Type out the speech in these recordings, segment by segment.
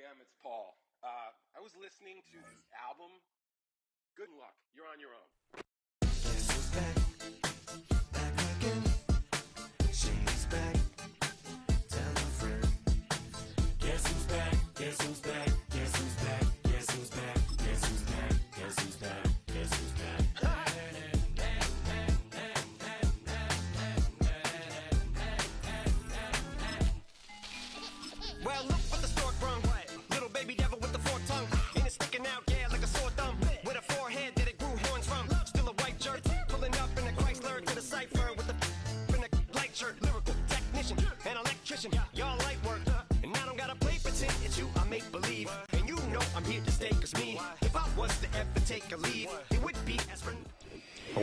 AM, it's Paul. I was listening to the album. Good luck. You're on your own. Guess who's back? Back again. She's back. Tell a friend. Guess who's back? Guess who's back? Guess who's back? Guess who's back? Guess who's back? Guess who's back? Guess who's back? Well, look what the stork brung. Little baby devil with the forked tongue. And it's sticking out, yeah, like a sore thumb. With a forehead that it grew horns from. Still a white jerk. Pulling up in a Chrysler to the cipher with the in a light shirt. Lyrical technician, an electrician. Y'all light work. And I don't gotta play pretend. It's you I make believe. And you know I'm here to stay, cause me, if I was to ever take a leave, it would be as for...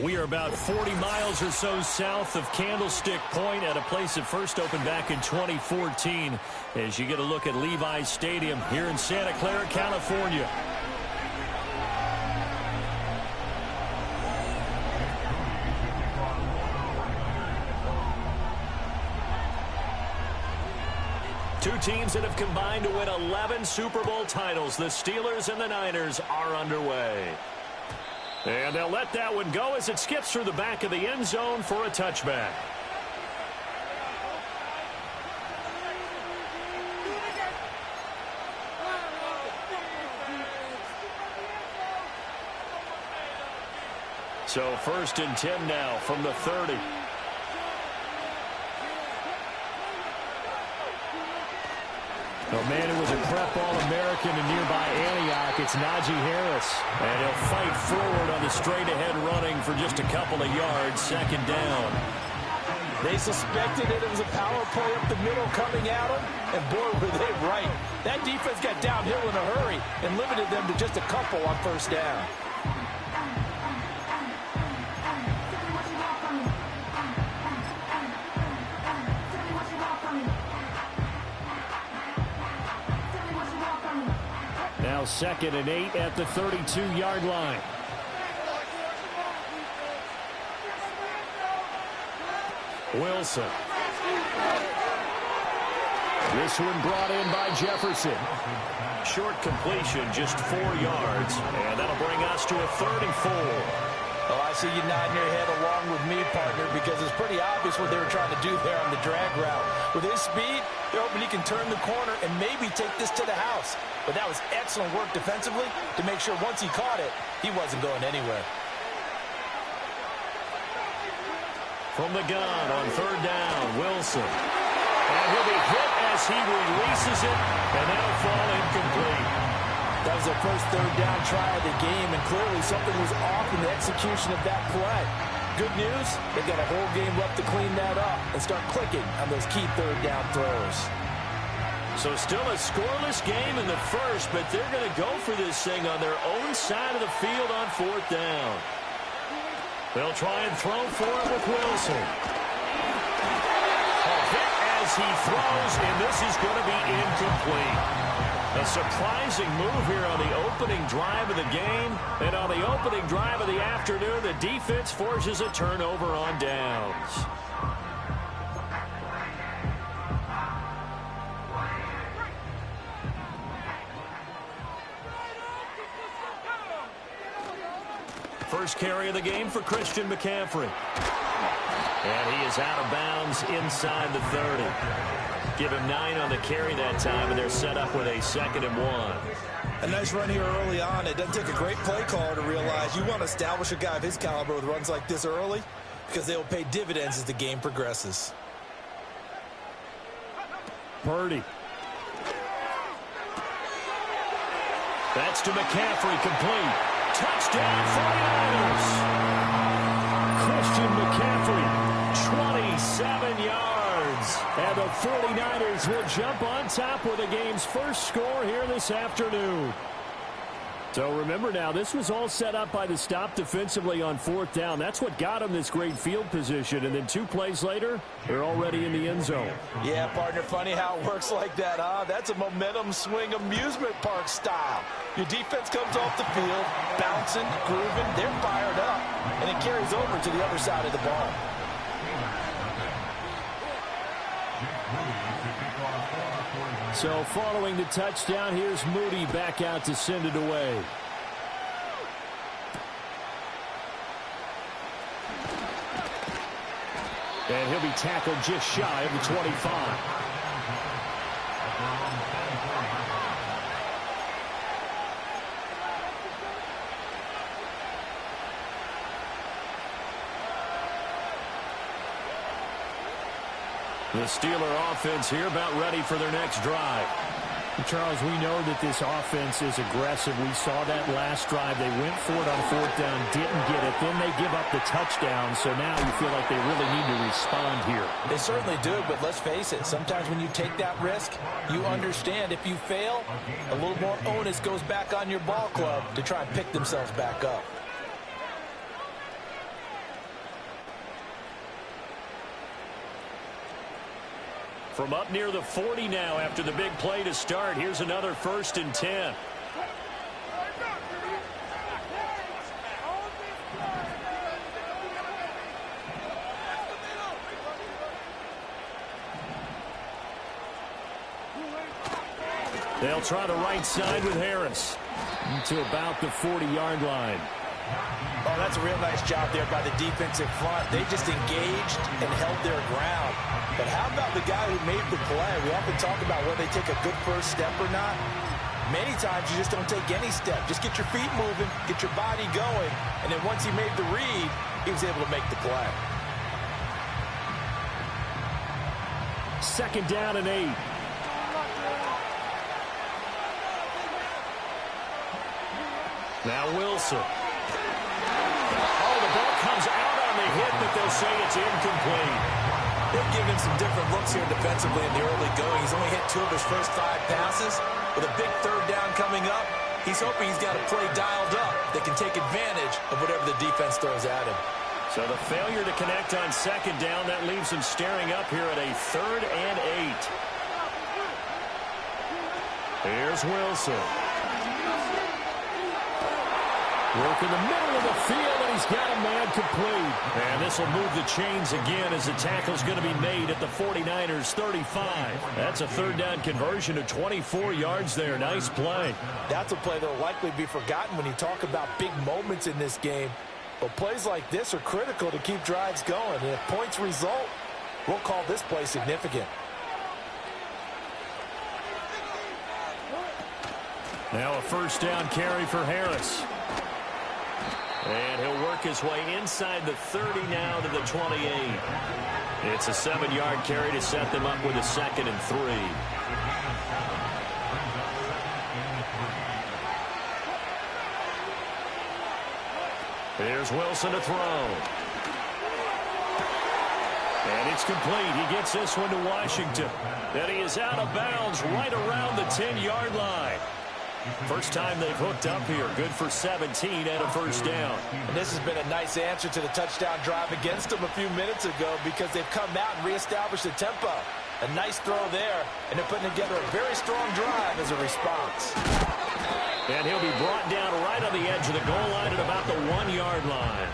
We are about 40 miles or so south of Candlestick Point at a place that first opened back in 2014 as you get a look at Levi's Stadium here in Santa Clara, California. Two teams that have combined to win 11 Super Bowl titles. The Steelers and the Niners are underway. And they'll let that one go as it skips through the back of the end zone for a touchback. So 1st and 10 now from the 30. Oh, man, it was a prep All-American in nearby Antioch. It's Najee Harris. And he'll fight forward on the straight-ahead running for just a couple of yards. 2nd down. They suspected it was a power play up the middle coming at them, and boy, were they right. That defense got downhill in a hurry and limited them to just a couple on 1st down. Now 2nd and 8 at the 32-yard line. Wilson. This one brought in by Jefferson. Short completion, just 4 yards. And that'll bring us to a 3rd and 4. Well, I see you nodding your head along with me, partner, because it's pretty obvious what they were trying to do there on the drag route. With his speed, they're hoping he can turn the corner and maybe take this to the house. But that was excellent work defensively to make sure once he caught it, he wasn't going anywhere. From the gun on 3rd down, Wilson. And he'll be hit as he releases it, and that'll fall incomplete. That was their first 3rd down try of the game, and clearly something was off in the execution of that play. Good news, they've got a whole game left to clean that up and start clicking on those key 3rd down throws. So still a scoreless game in the first, but they're going to go for this thing on their own side of the field on 4th down. They'll try and throw for it with Wilson. A hit as he throws, and this is going to be incomplete. A surprising move here on the opening drive of the game. And on the opening drive of the afternoon, the defense forces a turnover on downs. First carry of the game for Christian McCaffrey. And he is out of bounds inside the 30. Give him 9 on the carry that time, and they're set up with a 2nd and 1. A nice run here early on. It doesn't take a great play caller to realize you want to establish a guy of his caliber with runs like this early because they will pay dividends as the game progresses. Purdy. That's to McCaffrey, complete. Touchdown, 49ers. Christian McCaffrey, 27 yards. And the 49ers will jump on top with the game's first score here this afternoon. So remember now, this was all set up by the stop defensively on 4th down. That's what got them this great field position. And then 2 plays later, they're already in the end zone. Yeah, partner, funny how it works like that, huh? That's a momentum swing amusement park style. Your defense comes off the field, bouncing, grooving, they're fired up, and it carries over to the other side of the ball. So following the touchdown, here's Moody back out to send it away. And he'll be tackled just shy of the 25. The Steeler offense here about ready for their next drive. Charles, we know that this offense is aggressive. We saw that last drive. They went for it on fourth down, didn't get it. Then they give up the touchdown, so now you feel like they really need to respond here. They certainly do, but let's face it. Sometimes when you take that risk, you understand if you fail, a little more onus goes back on your ball club to try and pick themselves back up. From up near the 40 now after the big play to start. Here's another 1st and 10. They'll try the right side with Harris to about the 40-yard line. Oh, that's a real nice job there by the defensive front. They just engaged and held their ground. But how about the guy who made the play? We often talk about whether they take a good first step or not. Many times you just don't take any step. Just get your feet moving, get your body going, and then once he made the read, he was able to make the play. 2nd down and 8. Now Wilson. Oh, the ball comes out on the hit, but they'll say it's incomplete. They've given him some different looks here defensively in the early going. He's only hit 2 of his first 5 passes. With a big 3rd down coming up, he's hoping he's got a play dialed up that can take advantage of whatever the defense throws at him. So the failure to connect on 2nd down, that leaves him staring up here at a 3rd and 8. Here's Wilson. Work in the middle of the field, and he's got a man complete. And this will move the chains again as the tackle's going to be made at the 49ers' 35. That's a 3rd down conversion of 24 yards there. Nice play. That's a play that will likely be forgotten when you talk about big moments in this game. But plays like this are critical to keep drives going. And if points result, we'll call this play significant. Now a 1st down carry for Harris. And he'll work his way inside the 30 now to the 28. It's a 7-yard carry to set them up with a 2nd and 3. Here's Wilson to throw. And it's complete. He gets this one to Washington. And he is out of bounds right around the 10-yard line. First time they've hooked up here. Good for 17 and a 1st down. And this has been a nice answer to the touchdown drive against them a few minutes ago because they've come out and reestablished the tempo. A nice throw there, and they're putting together a very strong drive as a response. And he'll be brought down right on the edge of the goal line at about the 1-yard line.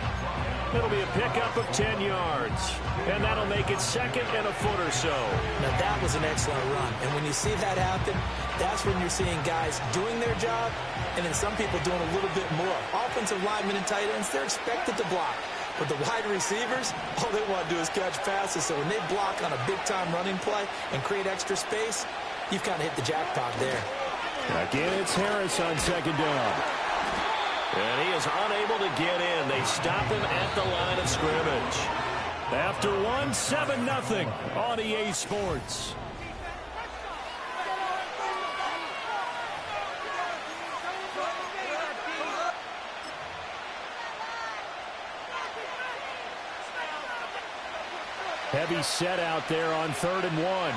It'll be a pickup of 10 yards. And that'll make it 2nd and a foot or so. Now, that was an excellent run. And when you see that happen, that's when you're seeing guys doing their job and then some people doing a little bit more. Offensive linemen and tight ends, they're expected to block. But the wide receivers, all they want to do is catch passes. So when they block on a big-time running play and create extra space, you've kind of hit the jackpot there. Again, it's Harris on 2nd down. And he is unable to get in. They stop him at the line of scrimmage. After 7-0 on EA Sports. Heavy set out there on 3rd and 1.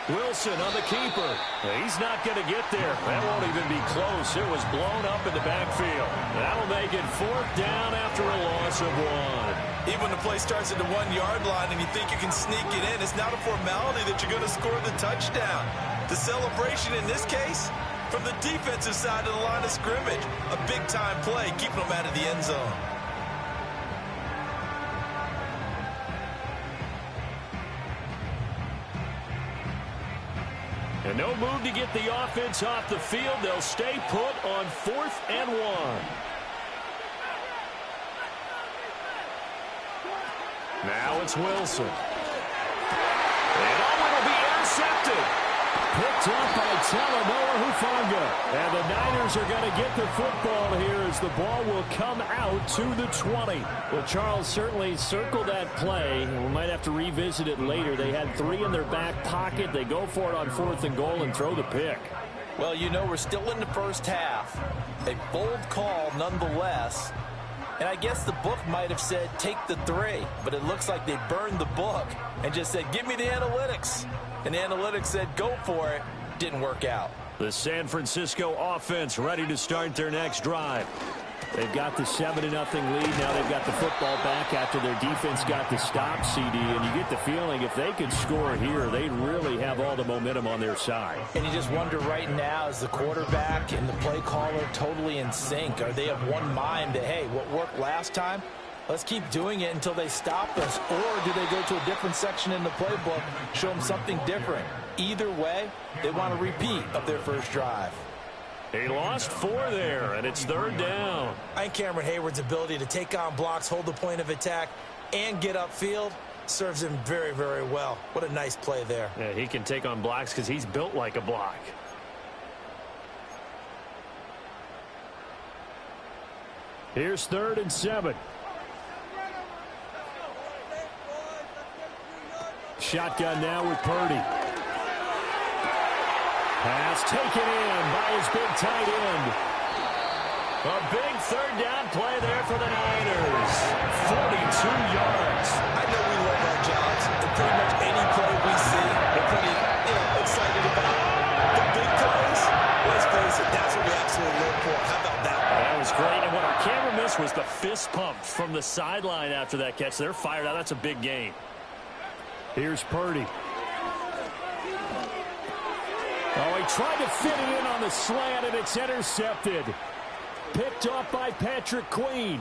Wilson on the keeper. He's not going to get there. That won't even be close. It was blown up in the backfield. That'll make it 4th down after a loss of 1. Even when the play starts at the 1-yard line and you think you can sneak it in, it's not a formality that you're going to score the touchdown. The celebration in this case, from the defensive side of the line of scrimmage. A big-time play, keeping them out of the end zone. No move to get the offense off the field. They'll stay put on 4th and 1. Now it's Wilson. And it'll be intercepted. Picked up by Talanoa Hufanga. And the Niners are going to get the football here as the ball will come out to the 20. Well, Charles, certainly circle that play. And we might have to revisit it later. They had 3 in their back pocket. They go for it on 4th and goal and throw the pick. Well, you know, we're still in the first half. A bold call nonetheless. And I guess the book might have said take the 3. But it looks like they burned the book and just said, give me the analytics. And the analytics said, go for it. Didn't work out. The San Francisco offense ready to start their next drive. They've got the 7-0 lead. Now they've got the football back after their defense got the stop, CD. And you get the feeling if they could score here, they'd really have all the momentum on their side. And you just wonder right now, is the quarterback and the play caller totally in sync? Are they of one mind that, hey, what worked last time? Let's keep doing it until they stop us. Or do they go to a different section in the playbook, show them something different? Either way, they want a repeat of their first drive. He lost 4 there, and it's 3rd down. I think Cameron Hayward's ability to take on blocks, hold the point of attack, and get upfield serves him very, very well. What a nice play there. Yeah, he can take on blocks because he's built like a block. Here's 3rd and 7. Shotgun now with Purdy. Pass taken in by his big tight end. A big 3rd down play there for the Niners. 42 yards. I know we love our jobs. And pretty much any play we see, we're pretty excited about. The big plays, let's face it, that's what we absolutely live for. How about that one? That was great. And what our camera missed was the fist pump from the sideline after that catch. They're fired out. That's a big gain. Here's Purdy. Oh, he tried to fit it in on the slant, and it's intercepted. Picked off by Patrick Queen.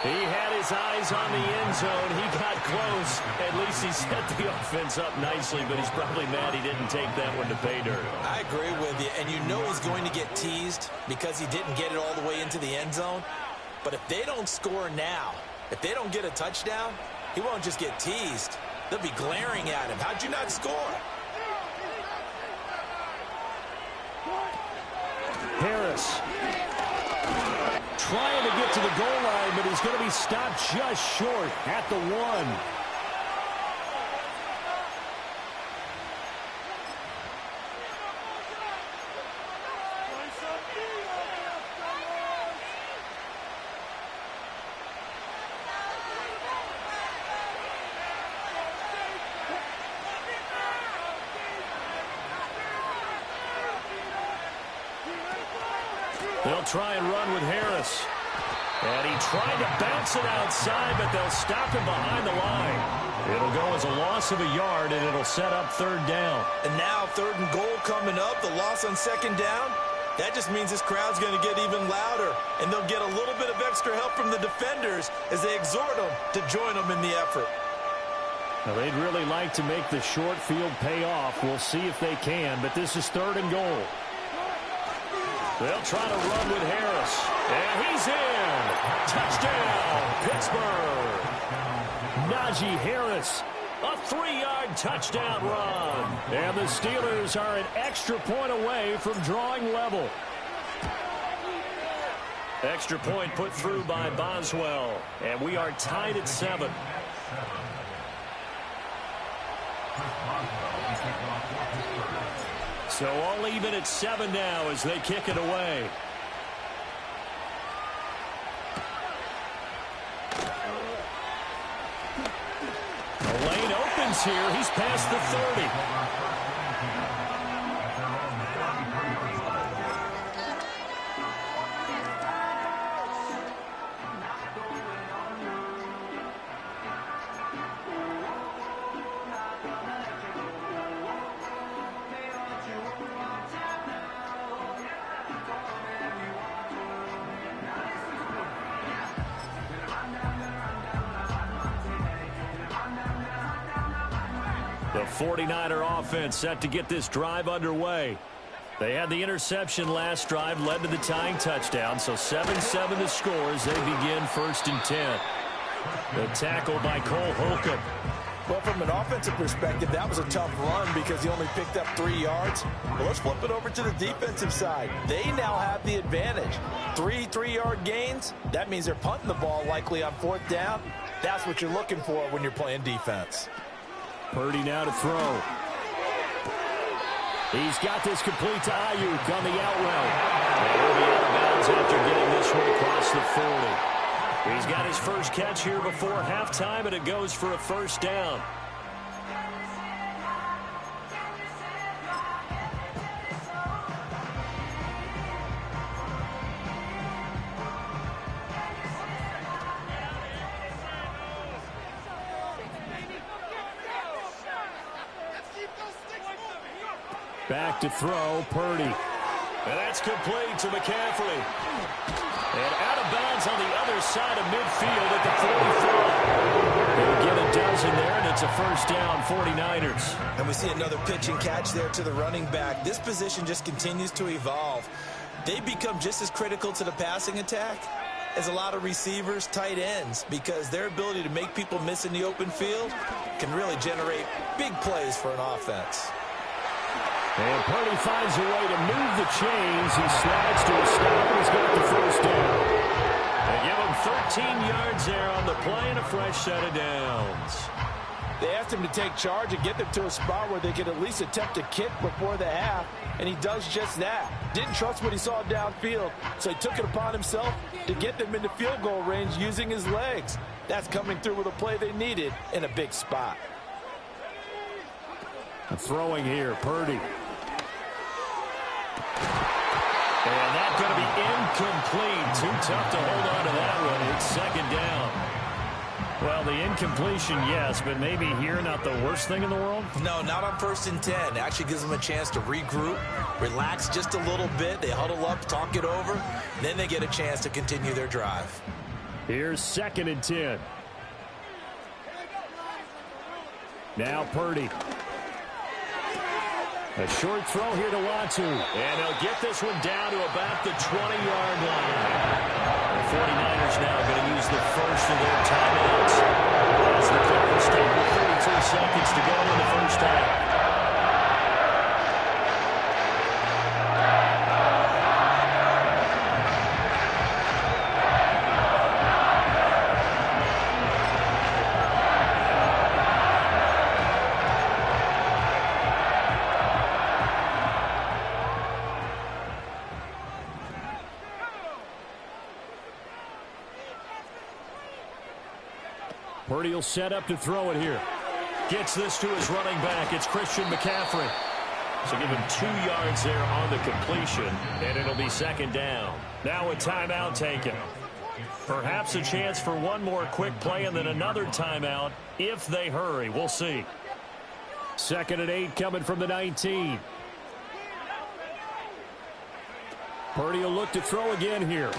He had his eyes on the end zone. He got close. At least he set the offense up nicely, but he's probably mad he didn't take that one to pay dirt. I agree with you, and you know he's going to get teased because he didn't get it all the way into the end zone. But if they don't score now, if they don't get a touchdown, he won't just get teased. They'll be glaring at him. How'd you not score? Harris trying to get to the goal line, but he's going to be stopped just short at the 1. They'll try and run with Harris. And he tried to bounce it outside, but they'll stop him behind the line. It'll go as a loss of a yard, and it'll set up 3rd down. And now 3rd and goal coming up, the loss on 2nd down. That just means this crowd's going to get even louder, and they'll get a little bit of extra help from the defenders as they exhort them to join them in the effort. Now, they'd really like to make the short field pay off. We'll see if they can, but this is 3rd and goal. They'll try to run with Harris. And he's in. Touchdown, Pittsburgh. Najee Harris, a 3-yard touchdown run. And the Steelers are an extra point away from drawing level. Extra point put through by Boswell. And we are tied at 7. So all even at 7 now as they kick it away. The lane opens here. He's past the 30. The 49er offense set to get this drive underway. They had the interception last drive, led to the tying touchdown, so 7-7 the score as they begin 1st and 10. The tackle by Cole Holcomb. Well, from an offensive perspective, that was a tough run because he only picked up 3 yards. Well, let's flip it over to the defensive side. They now have the advantage. 3 3-yard gains, that means they're punting the ball likely on 4th down. That's what you're looking for when you're playing defense. Purdy now to throw. He's got this complete to Ayuk on the out route. And he'll be out of bounds after getting this one across the 40. He's got his first catch here before halftime, and it goes for a 1st down. Back to throw, Purdy. And that's complete to McCaffrey. And out of bounds on the other side of midfield at the 45. They'll get a dozen there, and it's a 1st down, 49ers. And we see another pitch and catch there to the running back. This position just continues to evolve. They become just as critical to the passing attack as a lot of receivers, tight ends, because their ability to make people miss in the open field can really generate big plays for an offense. And Purdy finds a way to move the chains. He slides to a stop, and he's got the 1st down. They give him 13 yards there on the play and a fresh set of downs. They asked him to take charge and get them to a spot where they could at least attempt a kick before the half, and he does just that. Didn't trust what he saw downfield, so he took it upon himself to get them into field goal range using his legs. That's coming through with a play they needed in a big spot. Throwing here, Purdy. And that's going to be incomplete. Too tough to hold on to that one. It's 2nd down. Well, the incompletion, yes, but maybe here not the worst thing in the world? No, not on 1st and 10. It actually gives them a chance to regroup, relax just a little bit. They huddle up, talk it over. Then they get a chance to continue their drive. Here's 2nd and 10. Now Purdy. A short throw here to Latu. And they'll get this one down to about the 20-yard line. The 49ers now going to use the first of their timeouts. As the clock will stop with 33 seconds to go in the 1st half. Purdy will set up to throw it here. Gets this to his running back. It's Christian McCaffrey. So give him 2 yards there on the completion, and it'll be 2nd down. Now a timeout taken. Perhaps a chance for one more quick play and then another timeout if they hurry. We'll see. 2nd and 8 coming from the 19. Purdy will look to throw again here.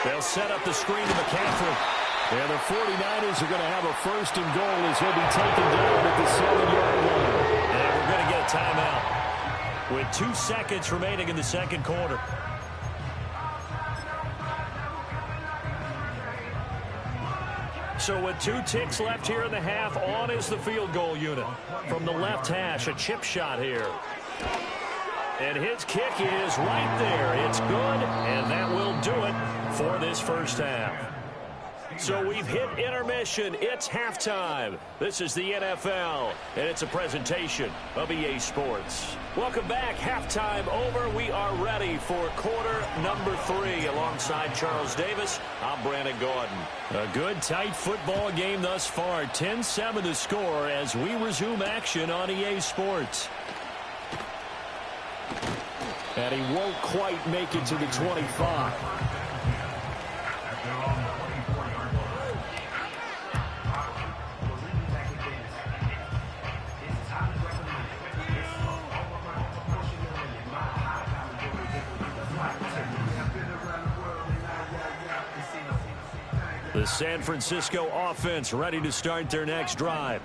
They'll set up the screen to McCaffrey. And the 49ers are going to have a 1st and goal as he'll be taken down at the 7-yard line. And we're going to get a timeout with 2 seconds remaining in the 2nd quarter. So with 2 ticks left here in the half, on is the field goal unit. From the left hash, a chip shot here. And his kick is right there. It's good, and that will do it for this 1st half. So we've hit intermission. It's halftime. This is the NFL, and it's a presentation of EA Sports. Welcome back. Halftime over. We are ready for quarter number 3. Alongside Charles Davis, I'm Brandon Gordon. A good, tight football game thus far. 10-7 to score as we resume action on EA Sports. And he won't quite make it to the 25. The San Francisco offense ready to start their next drive.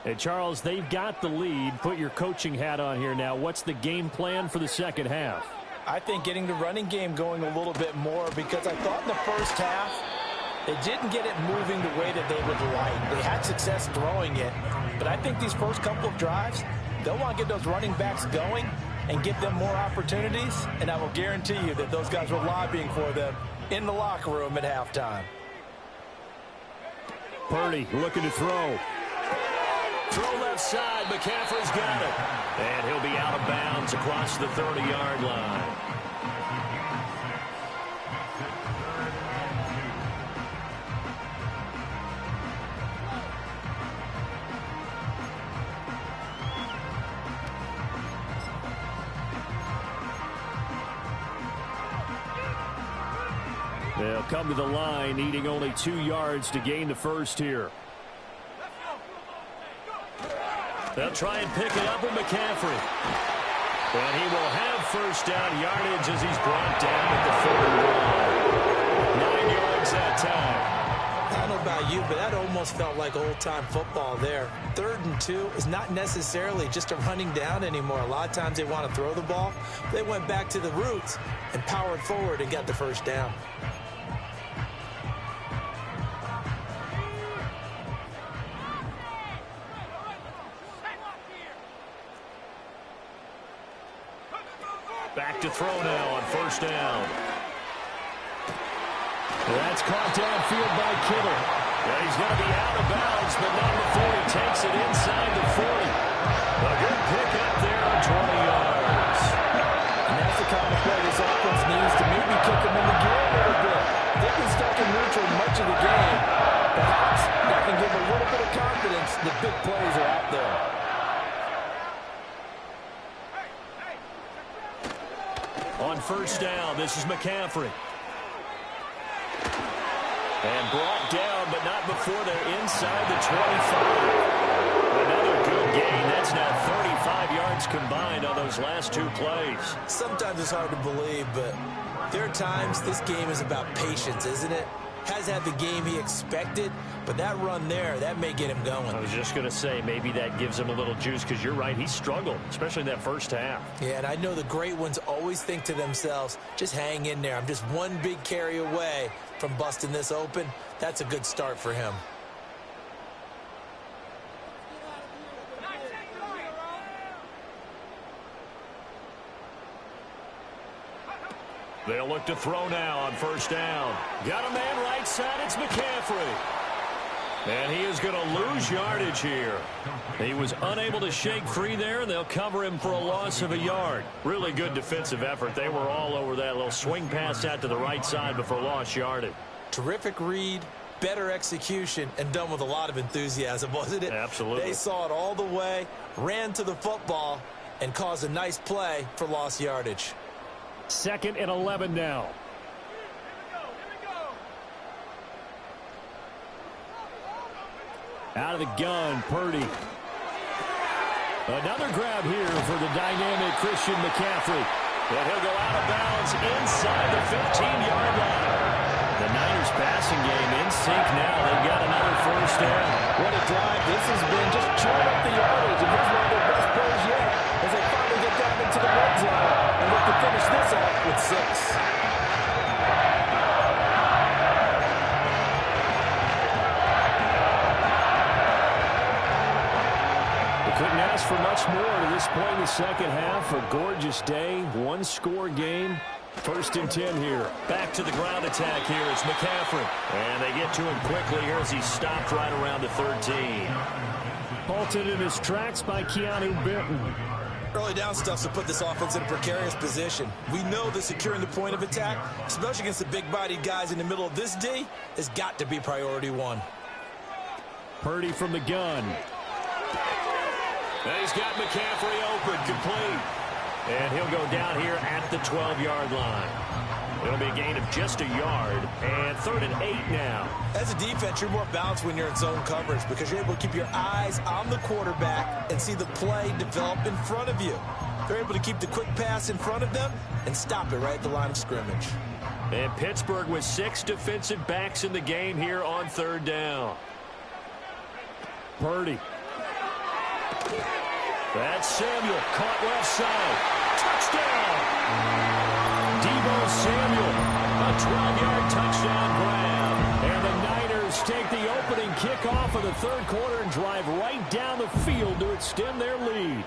Hey, Charles, they've got the lead. Put your coaching hat on here now. What's the game plan for the second half? I think getting the running game going a little bit more, because I thought in the first half they didn't get it moving the way that they would like. They had success throwing it, but I think these first couple of drives, they'll want to get those running backs going and give them more opportunities, and I will guarantee you that those guys were lobbying for them in the locker room at halftime. Purdy looking to throw. Throw left side. McCaffrey's got it. And he'll be out of bounds across the 30-yard line. They'll come to the line, needing only 2 yards to gain the first here. They'll try and pick it up with McCaffrey. And he will have first down yardage as he's brought down at the 41. 9 yards that time. I don't know about you, but that almost felt like old-time football there. 3rd and 2 is not necessarily just a running down anymore. A lot of times they want to throw the ball. They went back to the roots and powered forward and got the first down. Back to throw now on first down. That's caught downfield by Kittle. Well, he's going to be out of bounds, but not before he takes it inside the 40. A good pick up there on 20 yards. And that's the kind of play this offense needs to maybe kick them in the gear a little bit. They've been stuck in neutral much of the game. Perhaps that can give a little bit of confidence that big plays are out there. On first down, this is McCaffrey. And brought down, but not before they're inside the 25. Another good gain. That's now 35 yards combined on those last 2 plays. Sometimes it's hard to believe, but there are times this game is about patience, isn't it? Has had the game he expected, but that run there, that may get him going. I was just going to say, maybe that gives him a little juice, because you're right, he struggled, especially in that first half. Yeah, and I know the great ones always think to themselves, just hang in there. I'm just one big carry away from busting this open. That's a good start for him. They'll look to throw now on first down. Got a man right side. It's McCaffrey. And he is going to lose yardage here. He was unable to shake free there, and they'll cover him for a loss of a yard. Really good defensive effort. They were all over that little swing pass out to the right side before lost yardage. Terrific read, better execution, and done with a lot of enthusiasm, wasn't it? Absolutely. They saw it all the way, ran to the football, and caused a nice play for lost yardage. 2nd and 11 now. Out of the gun, Purdy. Another grab here for the dynamic Christian McCaffrey. And he'll go out of bounds inside the 15-yard line. The Niners passing game in sync now. They've got another first down. What a drive this has been, just chewing up the yardage. And here's one of their best plays yet as they finally get down into the red zone and look to finish this off with 6. Couldn't ask for much more to this point in the second half. A gorgeous day, one-score game. 1st and 10 here. Back to the ground attack here is McCaffrey. And they get to him quickly here as he stopped right around the 13. Halted in his tracks by Keanu Benton. Early down stuff to put this offense in a precarious position. We know that securing the point of attack, especially against the big-bodied guys in the middle of this D, has got to be priority 1. Purdy from the gun. And he's got McCaffrey open, complete. And he'll go down here at the 12-yard line. It'll be a gain of just a yard. And 3rd and 8 now. As a defense, you're more balanced when you're in zone coverage because you're able to keep your eyes on the quarterback and see the play develop in front of you. They're able to keep the quick pass in front of them and stop it right at the line of scrimmage. And Pittsburgh with 6 defensive backs in the game here on 3rd down. Purdy. That's Samuel, caught left side. Touchdown! Deebo Samuel, a 12-yard touchdown grab. And the Niners take the opening kickoff of the third quarter and drive right down the field to extend their lead.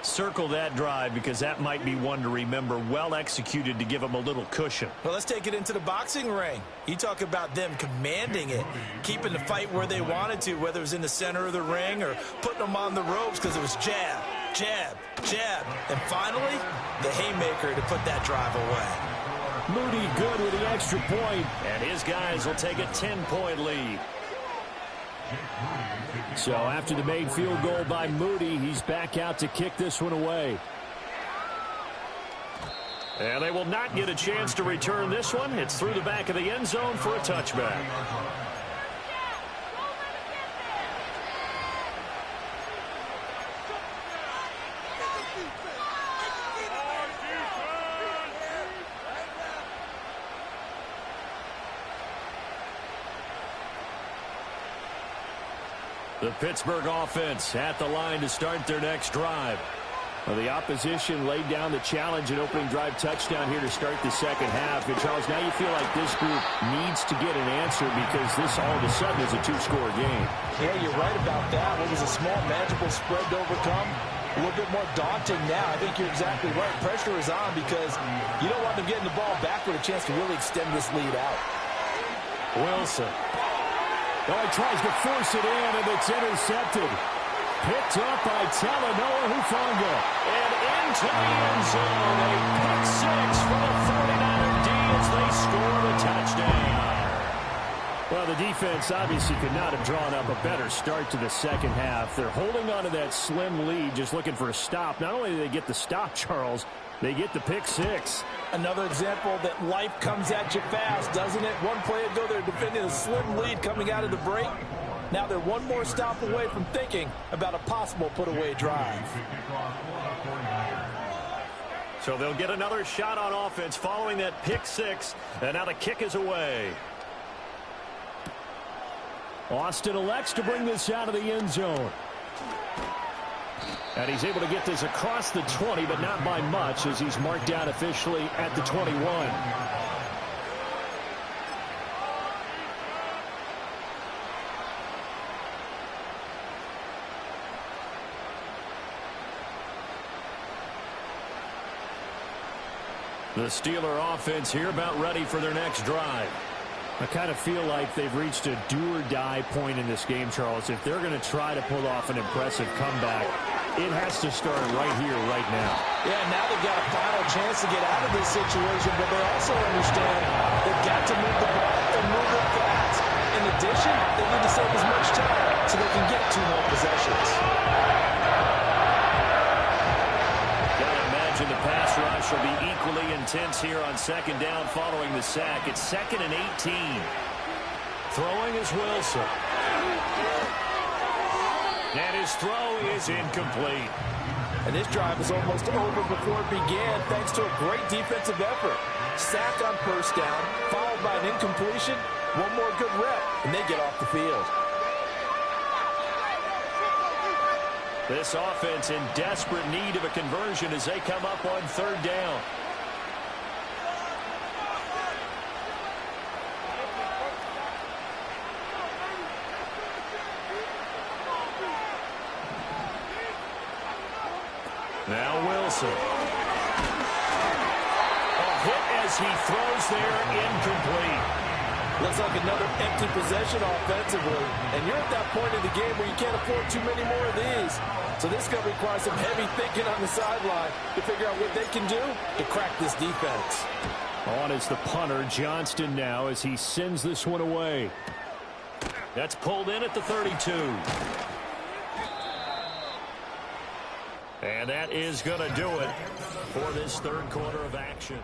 Circle that drive because that might be one to remember. Well executed to give them a little cushion. Well, let's take it into the boxing ring. You talk about them commanding it, keeping the fight where they wanted to, whether it was in the center of the ring or putting them on the ropes because it was jab, jab, jab. And finally, the haymaker to put that drive away. Moody good with the extra point, and his guys will take a 10-point lead. So after the made field goal by Moody, he's back out to kick this one away. And they will not get a chance to return this one. It's through the back of the end zone for a touchback. The Pittsburgh offense at the line to start their next drive. Well, the opposition laid down the challenge and opening drive touchdown here to start the second half. And, Charles, now you feel like this group needs to get an answer because this all of a sudden is a two-score game. Yeah, you're right about that. What was a small, manageable spread to overcome, a little bit more daunting now. I think you're exactly right. Pressure is on because you don't want them getting the ball back with a chance to really extend this lead out. Wilson. Oh, he tries to force it in, and it's intercepted. Picked up by Talanoa Hufanga. And into the end zone. A pick six for the 49er D as they score the touchdown. Well, the defense obviously could not have drawn up a better start to the second half. They're holding on to that slim lead, just looking for a stop. Not only do they get the stop, Charles, they get the pick six. Another example that life comes at you fast, doesn't it? One play ago, they're defending a slim lead coming out of the break. Now they're one more stop away from thinking about a possible put-away drive. So they'll get another shot on offense following that pick six. And now the kick is away. Austin elects to bring this out of the end zone. And he's able to get this across the 20, but not by much as he's marked down officially at the 21. The Steeler offense here about ready for their next drive. I kind of feel like they've reached a do-or-die point in this game, Charles. If they're going to try to pull off an impressive comeback, it has to start right here, right now. Yeah, now they've got a final chance to get out of this situation, but they also understand they've got to move the ball and move it fast. In addition, they need to save as much time so they can get 2 more possessions. Gotta imagine the pass rush will be equally intense here on second down following the sack. It's 2nd and 18. Throwing is Wilson. And his throw is incomplete. And this drive is almost over before it began thanks to a great defensive effort. Sack on first down, followed by an incompletion. One more good rep, and they get off the field. This offense in desperate need of a conversion as they come up on third down. Now Wilson. A hit as he throws there, incomplete. Looks like another empty possession offensively. And you're at that point in the game where you can't afford too many more of these. So this is going to require some heavy thinking on the sideline to figure out what they can do to crack this defense. On is the punter, Johnston now, as he sends this one away. That's pulled in at the 32. And that is going to do it for this third quarter of action.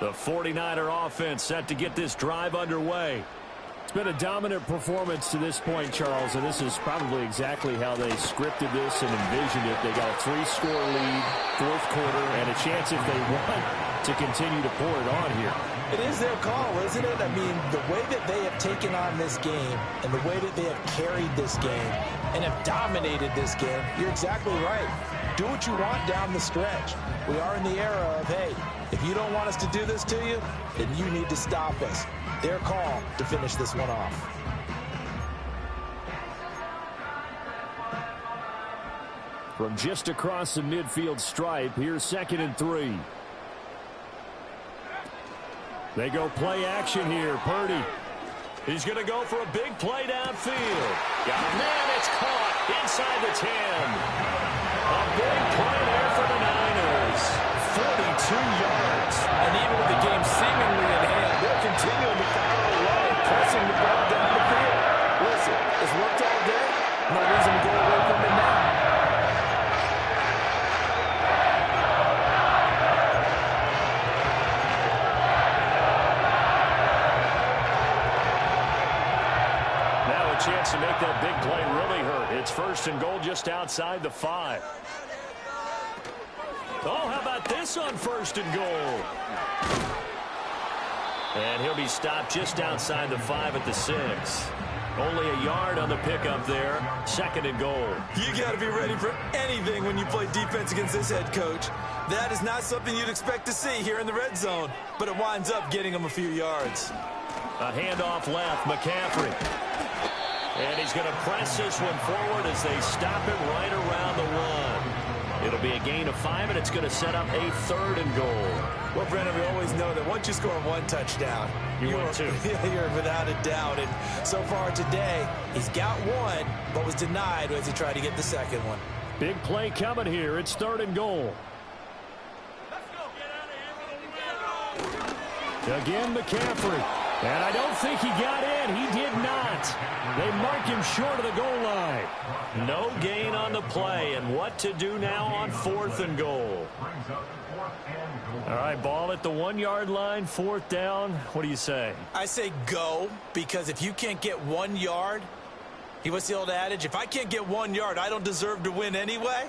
The 49er offense set to get this drive underway. It's been a dominant performance to this point, Charles, and this is probably exactly how they scripted this and envisioned it. They got a 3-score lead, fourth quarter, and a chance if they want to continue to pour it on here. It is their call, isn't it? I mean, the way that they have taken on this game and the way that they have carried this game and have dominated this game, you're exactly right. Do what you want down the stretch. We are in the era of, hey, if you don't want us to do this to you, then you need to stop us. Their call to finish this one off. From just across the midfield stripe, here's 2nd and 3. They go play action here. Purdy. He's going to go for a big play downfield. Got a man, it's caught inside the 10. A big play there for the Niners. 42 yards. And even with the game seemingly in hand, they're continuing to power away, pressing the ball down the field. Listen, it's worked all day. No reason to go away from it now. Chance to make that big play really hurt. It's 1st and goal just outside the 5. Oh, how about this on 1st and goal? And he'll be stopped just outside the 5 at the 6. Only a yard on the pickup there. 2nd and goal. You got to be ready for anything when you play defense against this head coach. That is not something you'd expect to see here in the red zone, but it winds up getting him a few yards. A handoff left, McCaffrey. And he's going to press this one forward as they stop it right around the 1. It'll be a gain of 5, and it's going to set up a 3rd and goal. Well, Brendan, we always know that once you score 1 touchdown, you're without a doubt. And so far today, he's got 1, but was denied as he tried to get the 2nd one. Big play coming here. It's 3rd and goal. Again, McCaffrey. And I don't think he got in. He did not. They mark him short of the goal line. No gain on the play. And what to do now on 4th and goal? All right, ball at the 1-yard line, 4th down. What do you say? I say go, because if you can't get 1 yard, what's the old adage? If I can't get 1 yard, I don't deserve to win anyway.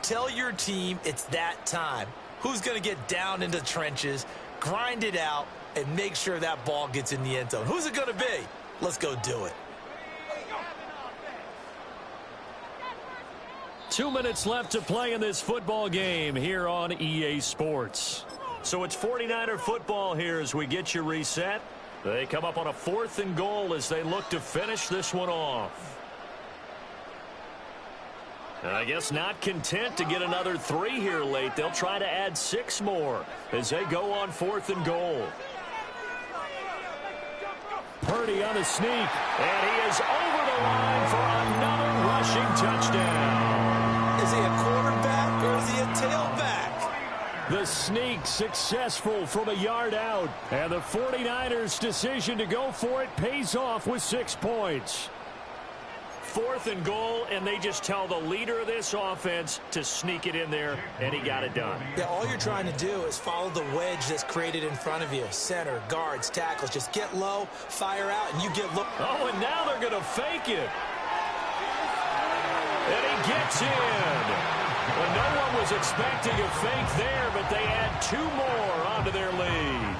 Tell your team it's that time. Who's going to get down into the trenches, grind it out, and make sure that ball gets in the end zone? Who's it going to be? Let's go do it. 2 minutes left to play in this football game here on EA Sports. So it's 49er football here as we get you reset. They come up on a 4th and goal as they look to finish this one off. And I guess not content to get another 3 here late. They'll try to add 6 more as they go on 4th and goal. Purdy on a sneak, and he is over the line for another rushing touchdown. Is he a quarterback or is he a tailback? The sneak successful from a yard out, and the 49ers' decision to go for it pays off with 6 points. 4th and goal, and they just tell the leader of this offense to sneak it in there, and he got it done. Yeah, all you're trying to do is follow the wedge that's created in front of you. Center, guards, tackles. Just get low, fire out, and you get low. Oh, and now they're going to fake it. And he gets in. Well, no one was expecting a fake there, but they add 2 more onto their lead.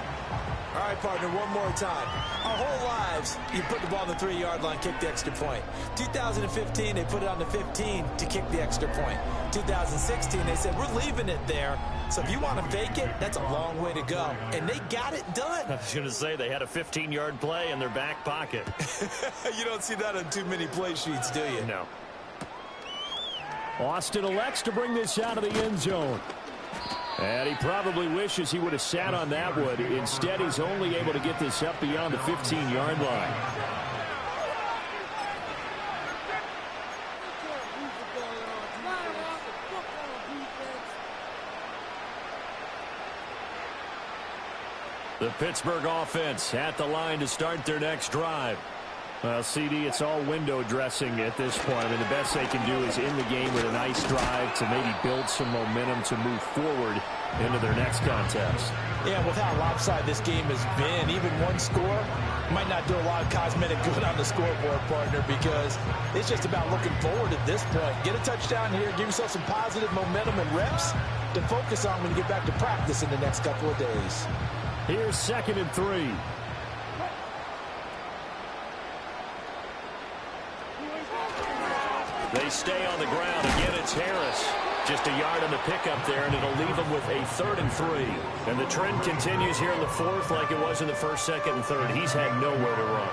All right, partner, one more time. Our whole lives, you put the ball on the 3-yard line, kick the extra point. 2015, they put it on the 15 to kick the extra point. 2016, they said, we're leaving it there. So if you want to fake it, that's a long way to go. And they got it done. I was going to say, they had a 15-yard play in their back pocket. You don't see that on too many play sheets, do you? No. Austin elects to bring this out of the end zone. And he probably wishes he would have sat on that one. Instead, he's only able to get this up beyond the 15-yard line. The Pittsburgh offense at the line to start their next drive. Well, CD, it's all window dressing at this point. I mean, the best they can do is in the game with a nice drive to maybe build some momentum to move forward into their next contest. Yeah, with how lopsided this game has been, even one score might not do a lot of cosmetic good on the scoreboard, partner, because it's just about looking forward at this point. Get a touchdown here, give yourself some positive momentum and reps to focus on when you get back to practice in the next couple of days. Here's 2nd and 3. They stay on the ground. Again, it's Harris. Just a yard on the pickup there, and it'll leave them with a 3rd and 3. And the trend continues here in the 4th like it was in the 1st, 2nd, and 3rd. He's had nowhere to run.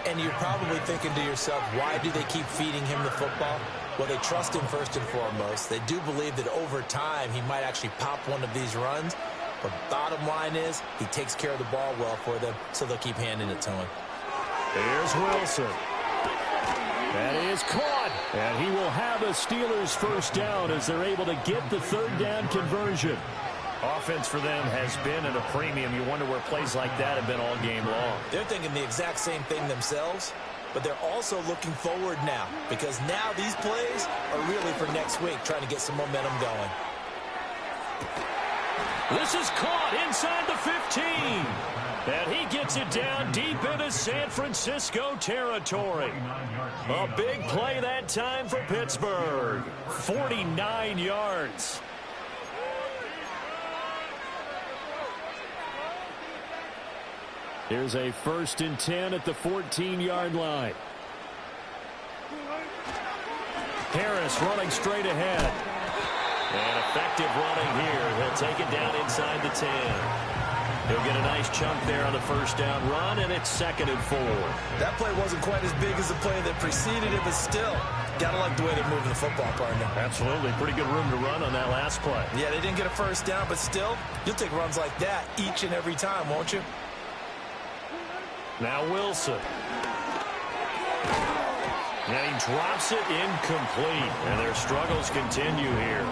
And you're probably thinking to yourself, why do they keep feeding him the football? Well, they trust him first and foremost. They do believe that over time he might actually pop one of these runs. But bottom line is he takes care of the ball well for them, so they'll keep handing it to him. Here's Wilson. That is caught. And he will have a Steelers 1st down as they're able to get the 3rd down conversion. Offense for them has been at a premium. You wonder where plays like that have been all game long. They're thinking the exact same thing themselves, but they're also looking forward now because now these plays are really for next week, trying to get some momentum going. This is caught inside the 15. And he gets it down deep into San Francisco territory. A big play that time for Pittsburgh. 49 yards. Here's a 1st and 10 at the 14-yard line. Harris running straight ahead. And effective running here. He'll take it down inside the 10. He'll get a nice chunk there on the 1st down run, and it's 2nd and 4. That play wasn't quite as big as the play that preceded it, but still, gotta like the way they're moving the football, partner. Absolutely. Pretty good room to run on that last play. Yeah, they didn't get a 1st down, but still, you'll take runs like that each and every time, won't you? Now Wilson. And he drops it incomplete, and their struggles continue here.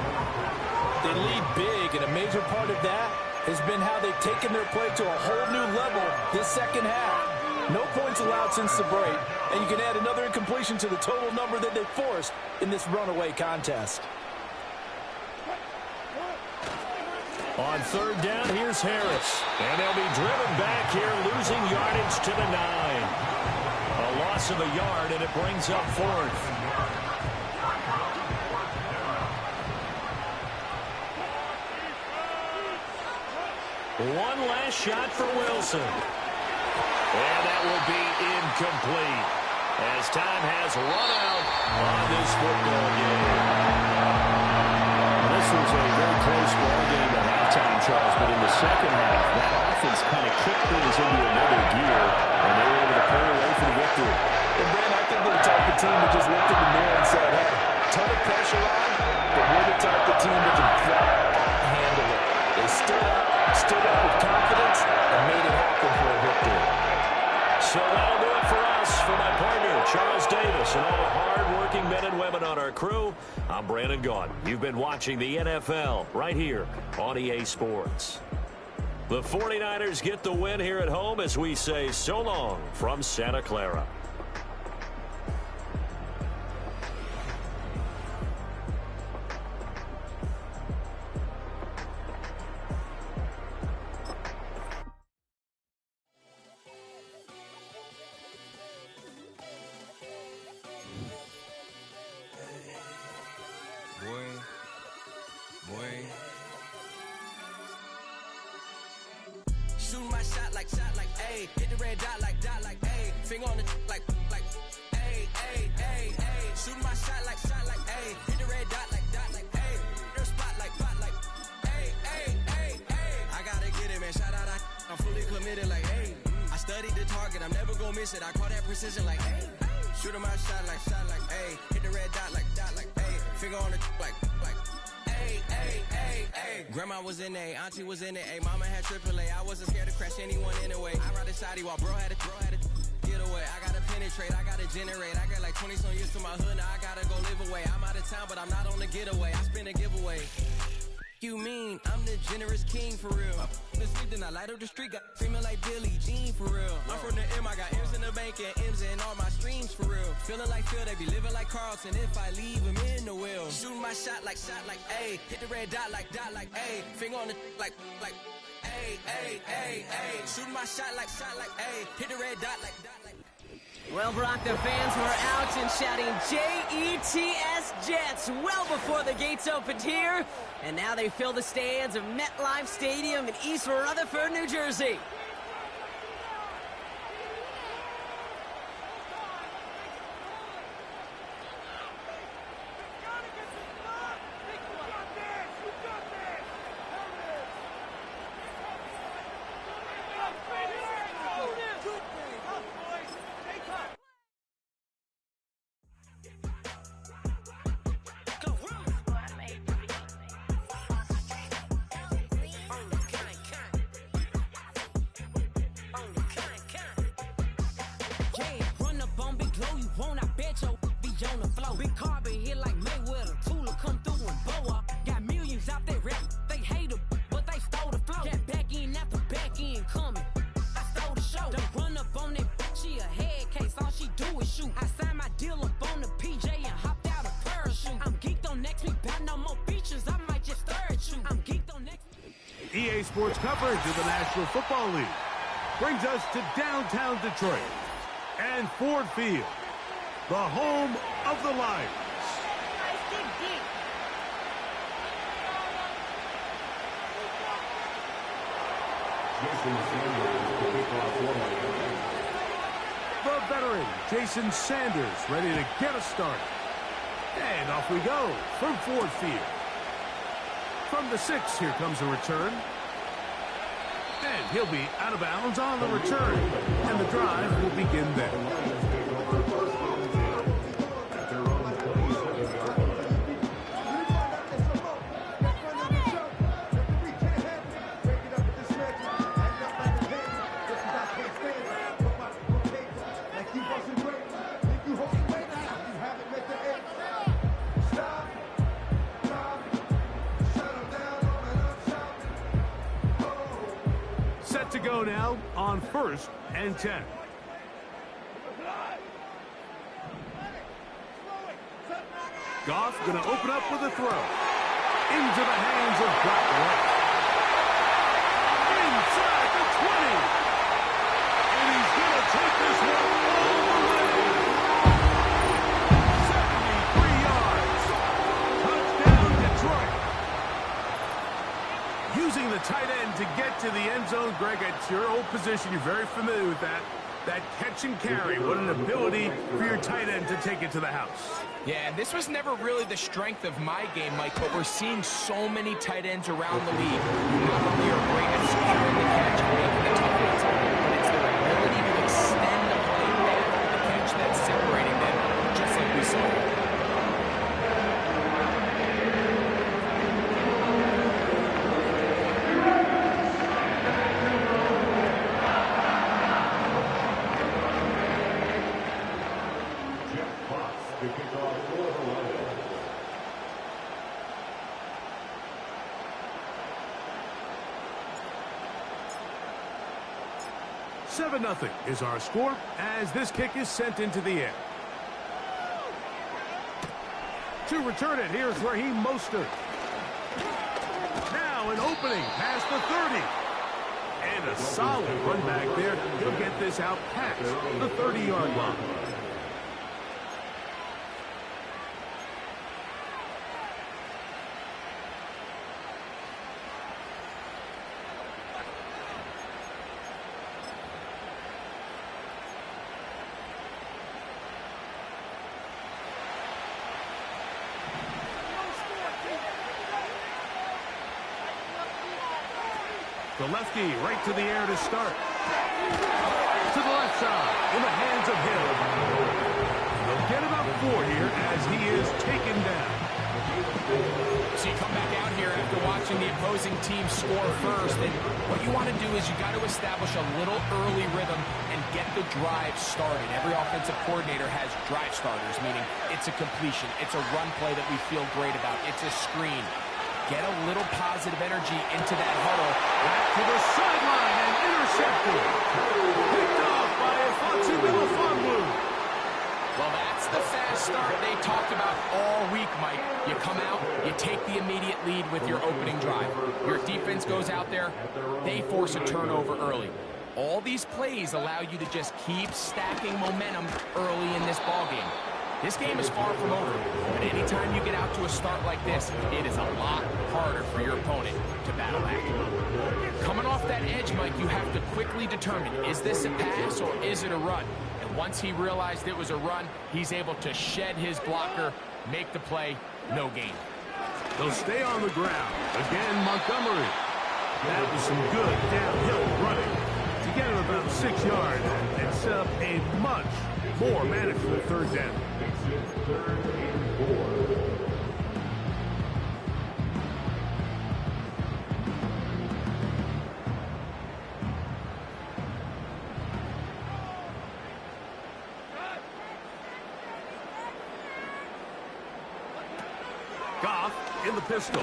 They lead big, and a major part of that has been how they've taken their play to a whole new level this 2nd half. No points allowed since the break, and you can add another incompletion to the total number that they forced in this runaway contest. On 3rd down, here's Harris. And they'll be driven back here, losing yardage to the 9. A loss of a yard, and it brings up 4th. One last shot for Wilson. And that will be incomplete as time has run out on this football game. This was a very close ball game at halftime, Charles, but in the 2nd half, that offense kind of kicked things into another gear, and they were able to pull away for the victory. And, Ben, I think they're the type of team that just looked in the mirror and said, hey, ton of pressure on, but we're the type of team that can flat handle it. They stood up with confidence and made it happen for a victory. So that'll do it for us. For my partner, Charles Davis, and all the hard-working men and women on our crew, I'm Brandon Gaudin. You've been watching the NFL right here on EA Sports. The 49ers get the win here at home as we say so long from Santa Clara. Shoot my shot like, ayy. Hit the red dot like, ayy. Finger on the like, ayy, ayy, ayy, ayy. Shoot my shot like, ayy. Hit the red dot like, ayy. Their spot like, ayy, ayy, ayy, ayy. I gotta get it, man. Shout out, I'm fully committed like, ayy. I studied the target, I'm never gonna miss it. I call that precision like, ayy. Shoot my shot like, ayy. Hit the red dot like, ayy. Finger on the like, ayy, ayy, ayy, ayy. Grandma was in A, auntie was in it, ayy. Mama had AAA, I wasn't scared to crash anyone anyway. I ride a shotty while bro had to get away. I gotta penetrate, I gotta generate. I got like 20 some years to my hood, now I gotta go live away. I'm out of town, but I'm not on the getaway. I spin a giveaway. You mean I'm the generous king for real? The sleep, then I light up the street, got screaming like Billie Jean for real. I'm from the M, I got M's in the bank and M's in all my streams. feeling like Phil, they be living like Carlton. If I leave him in the wheel, shoot my shot like A, hit the red dot like A, finger on the like A, shoot my shot like A, hit the red dot like Well, Brock, the fans were out and shouting J-E-T-S Jets well before the gates opened here, and now they fill the stands of MetLife Stadium in East Rutherford, New Jersey. Big carbon hit like Mayweather. Tula come through and boa. Got millions out there rap. They hate her, but they stole the flow. Got back in after back in coming. I stole the show. Don't run up on that. She a head case. All she do is shoot. I signed my deal up on the PJ and hopped out a parachute. I'm geeked on next week. Got no more features. I might just stare at you. I'm geeked on next week. EA Sports coverage of the National Football League brings us to downtown Detroit and Ford Field, the home of the Lions. The veteran, Jason Sanders, ready to get us started. And off we go from Ford Field. From the 6, here comes a return. And he'll be out of bounds on the return. And the drive will begin then. To go now on 1st and 10. Goff going to open up with a throw. Into the hands of Brock Wright. Inside the 20. And he's going to take this one all the way. 73 yards. Touchdown, Detroit. Using the tight end to get to the end zone, Greg, it's your old position. You're very familiar with that. That catch and carry. What an ability for your tight end to take it to the house. Yeah, and this was never really the strength of my game, Mike, but we're seeing so many tight ends around the league who not only are great at securing the catch and making the tough hits, but it's their ability to extend the play after the catch that's separating them, just like we saw. Nothing is our score as this kick is sent into the air. To return it, here's Raheem Mostert. Now an opening past the 30. And a solid run back there. He'll get this out past the 30-yard line. The lefty right to the air to start. To the left side, in the hands of Hill. They'll get about 4 here as he is taken down. So you come back out here after watching the opposing team score first, and what you want to do is you got to establish a little early rhythm and get the drive started. Every offensive coordinator has drive starters, meaning it's a completion, it's a run play that we feel great about, it's a screen. Get a little positive energy into that huddle. Back to the sideline and intercepted. Picked off by Ifeatu Melifonwu. Well, that's the fast start they talked about all week, Mike. You come out, you take the immediate lead with your opening drive. Your defense goes out there, they force a turnover early. All these plays allow you to just keep stacking momentum early in this ballgame. This game is far from over, but anytime you get out to a start like this, it is a lot harder for your opponent to battle back. Coming off that edge, Mike, you have to quickly determine, is this a pass or is it a run? And once he realized it was a run, he's able to shed his blocker, make the play, no gain. They'll stay on the ground. Again, Montgomery. That was some good downhill running to get him about 6 yards and set up a much more manageable third down. Goff in the pistol.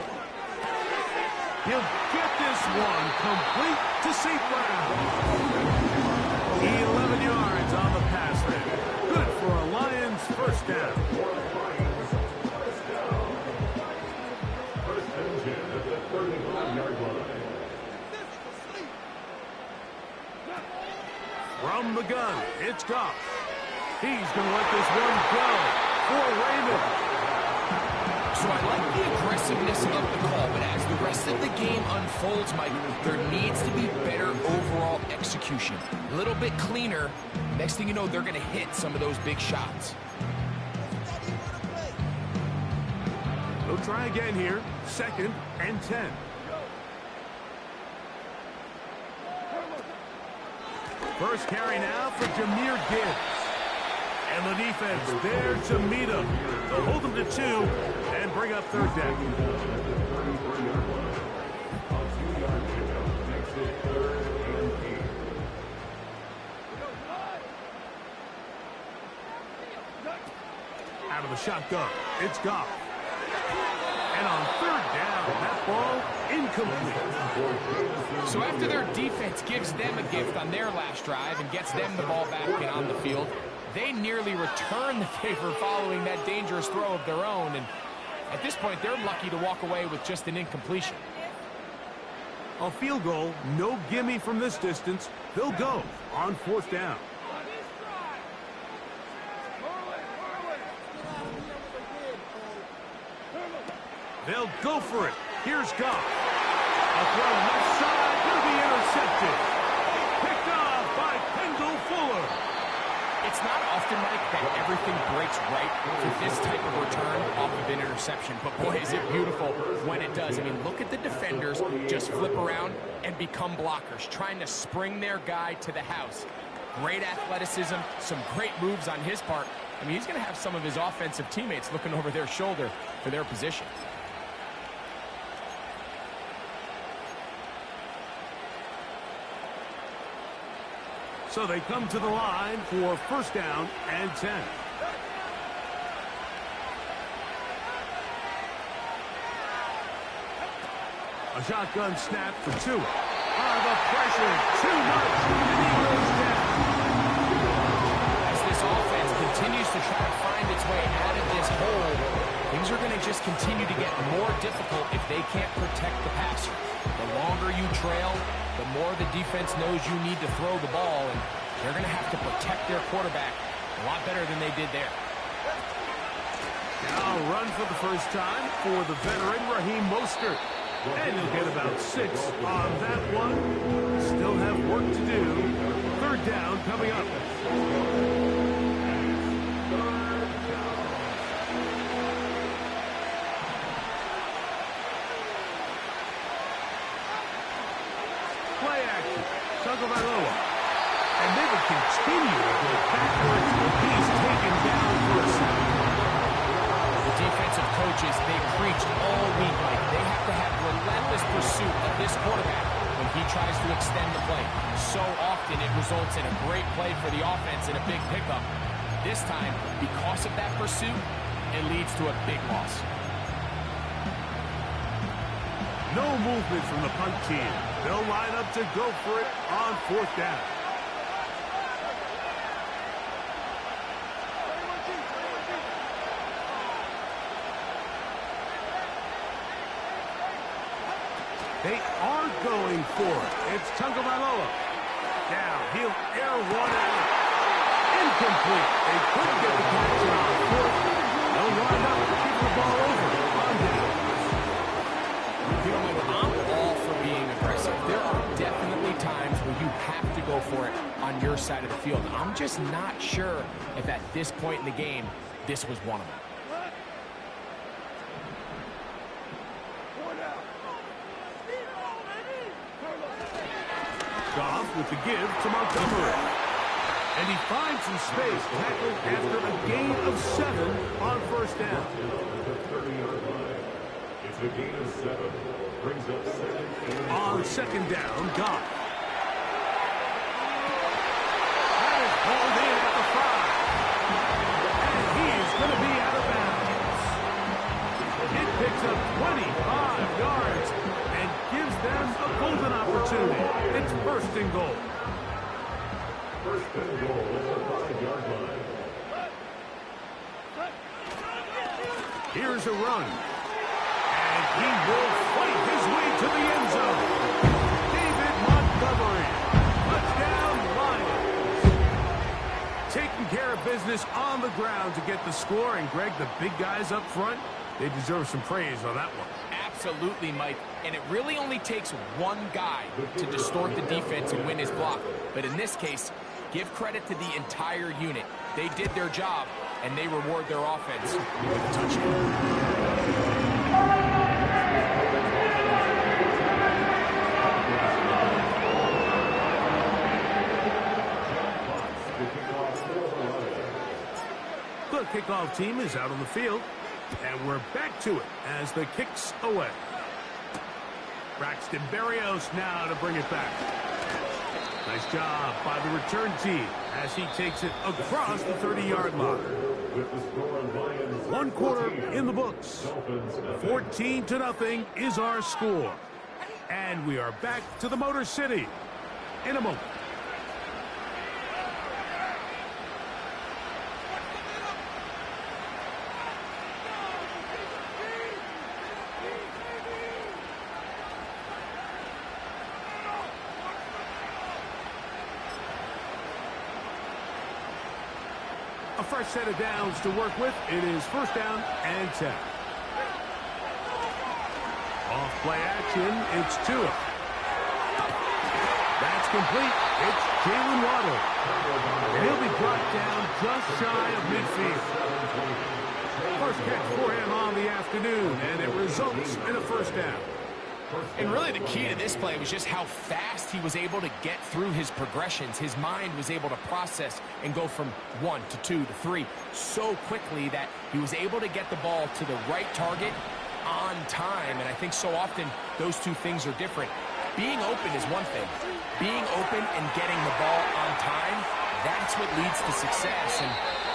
He'll get this one complete to St. Brown. 11 yards on the pass there. Good for a Lions first down. From the gun, it's Goff. He's going to let this one go for Raymond. So I like the aggressiveness of the call, but as the rest of the game unfolds, Mike, there needs to be better overall execution. A little bit cleaner. Next thing you know, they're going to hit some of those big shots. They'll try again here. 2nd and 10. First carry now for Jahmyr Gibbs. And the defense there to meet him. They'll hold him to 2 and bring up third down. Out of the shotgun, it's Goff. And on third down, that ball incomplete. So after their defense gives them a gift on their last drive and gets them the ball back and on the field, they nearly return the favor following that dangerous throw of their own. And at this point, they're lucky to walk away with just an incompletion. A field goal, no gimme from this distance. They'll go on 4th down. They'll go for it. Here's Goff. A throw left side will be intercepted. Picked off by Kendall Fuller. It's not often, Mike, that everything breaks right for this type of return off of an interception. But boy, is it beautiful when it does. I mean, look at the defenders just flip around and become blockers, trying to spring their guy to the house. Great athleticism, some great moves on his part. I mean, he's going to have some of his offensive teammates looking over their shoulder for their position. So they come to the line for 1st down and 10. A shotgun snap for Tua. The pressure, too much, and he goes down. As this offense continues to try to find its way out of this hole, things are going to just continue to get more difficult if they can't protect the passer. The longer you trail, the more the defense knows you need to throw the ball, and they're going to have to protect their quarterback a lot better than they did there. Now run for the first time for the veteran Raheem Mostert. And he'll get about 6 on that one. Still have work to do. 3rd down coming up. Play action. Tagovailoa. And they would continue to go backwards. He's taken down for a sack. The defensive coaches, they preached all week like they have to have relentless pursuit of this quarterback when he tries to extend the play. So often it results in a great play for the offense and a big pickup. This time, because of that pursuit, it leads to a big loss. No movement from the punt team. They'll line up to go for it on 4th down. They are going for it. It's Tagovailoa. Now he'll air one out. Incomplete. They couldn't get the connection on fourth. They'll wind up kicking the ball over on downs. You know, I'm all for being aggressive. There are definitely times where you have to go for it on your side of the field. I'm just not sure if at this point in the game, this was one of them. Goff with the give to Montgomery. And he finds some space, tackled after a gain of 7 on first down. It's a gain of 7. Brings up second. On second down, Goff. That is hauled in at the 5. And he's going to be out of bounds. It picks up 25 yards and gives them a golden opportunity. It's first and goal. First and goal at the 5-yard line. Here's a run. And he will fight his way to the end zone. David Montgomery. Touchdown, Lions. Taking care of business on the ground to get the score. And, Greg, the big guys up front, they deserve some praise on that one. Absolutely, Mike. And it really only takes one guy to distort the defense and win his block. But in this case, give credit to the entire unit. They did their job, and they reward their offense with a touchdown. The kickoff team is out on the field, and we're back to it as the kick's away. Braxton Berrios now to bring it back. Nice job by the return team as he takes it across the 30-yard line. One quarter in the books. 14-0 is our score. And we are back to the Motor City in a moment. A fresh set of downs to work with. It is first down and 10. Off play action, it's Tua. That's complete. It's Jalen Waddle. And he'll be brought down just shy of midfield. First catch for him on the afternoon, and it results in a first down. And really the key to this play was just how fast he was able to get through his progressions. His mind was able to process and go from 1 to 2 to 3 so quickly that he was able to get the ball to the right target on time. And I think so often those two things are different. Being open is one thing. Being open and getting the ball on time, that's what leads to success. And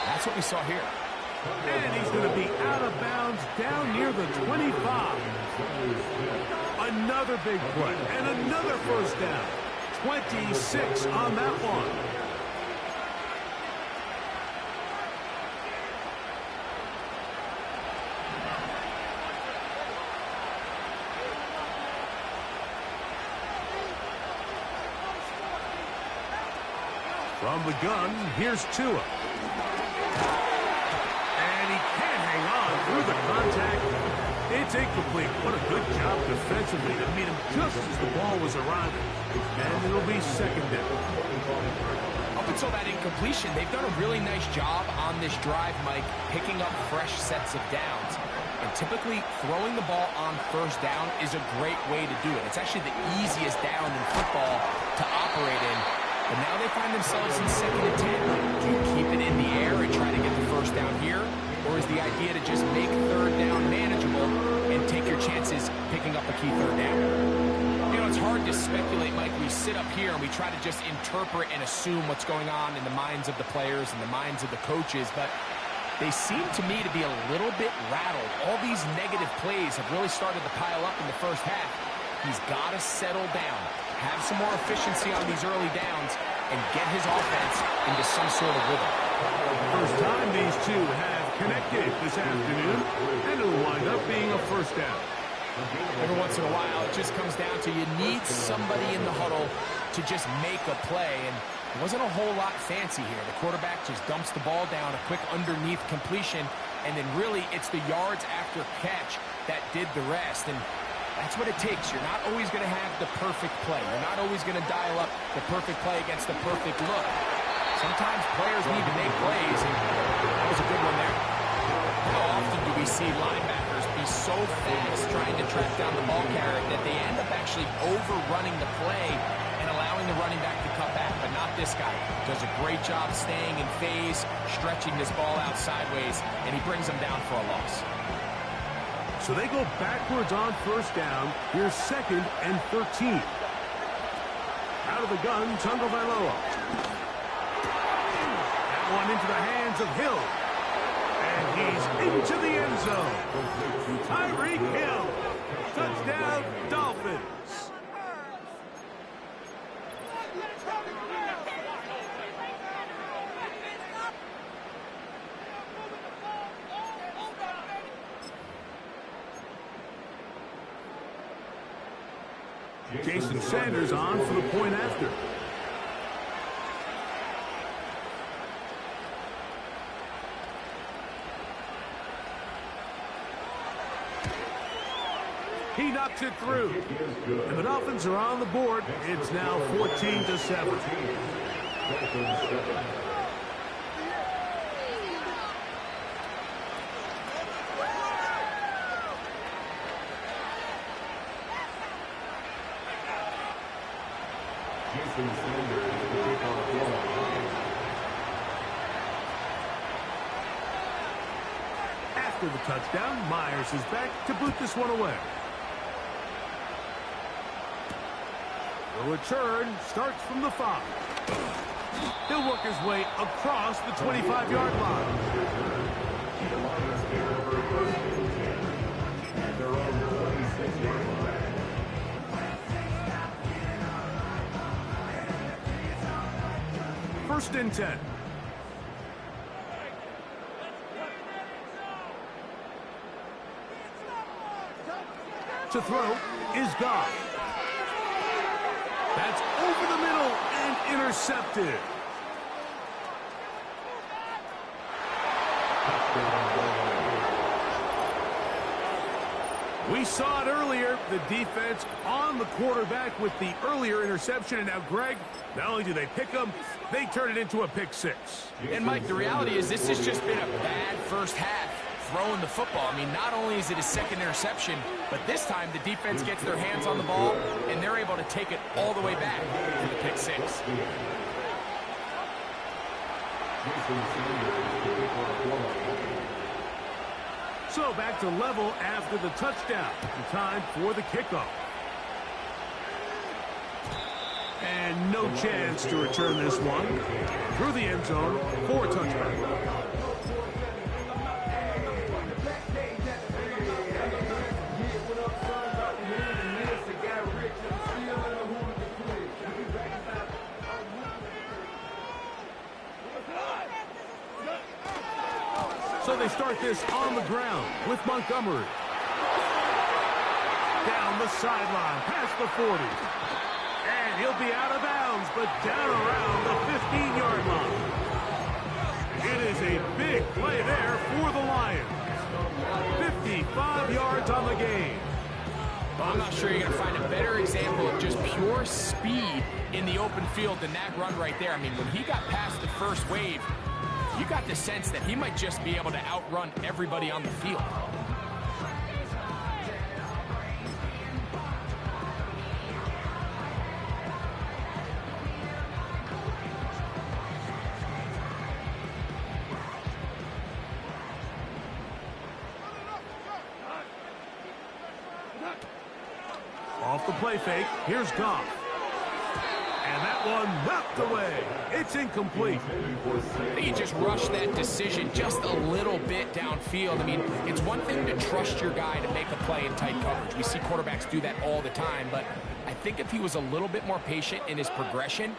that's what we saw here. And he's going to be out of bounds down near the 25. Another big play and another first down. 26 on that one. From the gun, here's Tua. And he can't hang on through the contact. It's incomplete. What a good job defensively to meet him just as the ball was arriving. And it'll be second down. Up until that incompletion, they've done a really nice job on this drive, Mike, picking up fresh sets of downs. And typically, throwing the ball on first down is a great way to do it. It's actually the easiest down in football to operate in. But now they find themselves in second and 10. Do you keep it in the air and try to get the first down here? Or is the idea to just make third down manageable and take your chances picking up a key third down? You know, it's hard to speculate, Mike. We sit up here and we try to just interpret and assume what's going on in the minds of the players and the minds of the coaches, but they seem to me to be a little bit rattled. All these negative plays have really started to pile up in the first half. He's got to settle down, have some more efficiency on these early downs, and get his offense into some sort of rhythm. First time these two have connected this afternoon, and it'll wind up being a first down. Every once in a while, it just comes down to you need somebody in the huddle to just make a play, and it wasn't a whole lot fancy here. The quarterback just dumps the ball down, a quick underneath completion, and then really it's the yards after catch that did the rest, and that's what it takes. You're not always going to have the perfect play. You're not always going to dial up the perfect play against the perfect look. Sometimes players need to make plays, and that was a good one there. How often do we see linebackers be so fast trying to track down the ball carrier that they end up actually overrunning the play and allowing the running back to cut back? But not this guy. Does a great job staying in phase, stretching this ball out sideways, and he brings them down for a loss. So they go backwards on first down. Here's 2nd and 13. Out of the gun, Tagovailoa. That one into the hands of Hill. And he's into the end zone. Tyreek Hill. Touchdown, Dolphins. Jason Sanders on for the point after. He knocks it through. And the Dolphins are on the board. It's now 14-7. After the touchdown, Myers is back to boot this one away. The return starts from the 5. He'll work his way across the 25-yard line. First and 10. To throw is Goff. That's over the middle and intercepted. We saw it earlier, the defense on the quarterback with the earlier interception. And now, Greg, not only do they pick him, they turn it into a pick 6. And, Mike, the reality is this has just been a bad first half throwing the football. I mean, not only is it his 2nd interception, but this time the defense gets their hands on the ball, and they're able to take it all the way back to the pick 6. So back to level after the touchdown. Time for the kickoff. And no chance to return this one. Through the end zone for a touchdown. So they start this on the ground with Montgomery. Down the sideline, past the 40. And he'll be out of bounds, but down around the 15-yard line. It is a big play there for the Lions. 55 yards on the game. Well, I'm not sure you're going to find a better example of just pure speed in the open field than that run right there. I mean, when he got past the first wave, you got the sense that he might just be able to outrun everybody on the field. Off the play fake, here's Goff. And that one knocked away. It's incomplete. I think he just rushed that decision just a little bit downfield. I mean, it's one thing to trust your guy to make a play in tight coverage. We see quarterbacks do that all the time, but I think if he was a little bit more patient in his progression,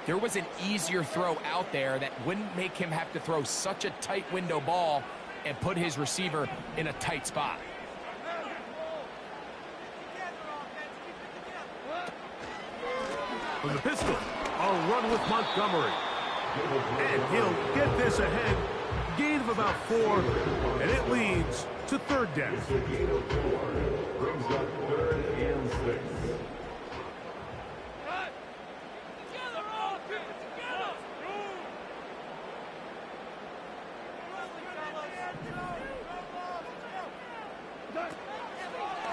there was an easier throw out there that wouldn't make him have to throw such a tight window ball and put his receiver in a tight spot. From the pistol, a run with Montgomery. And he'll get this ahead. Gain of about 4, and it leads to third down. Brings up 3rd and 6.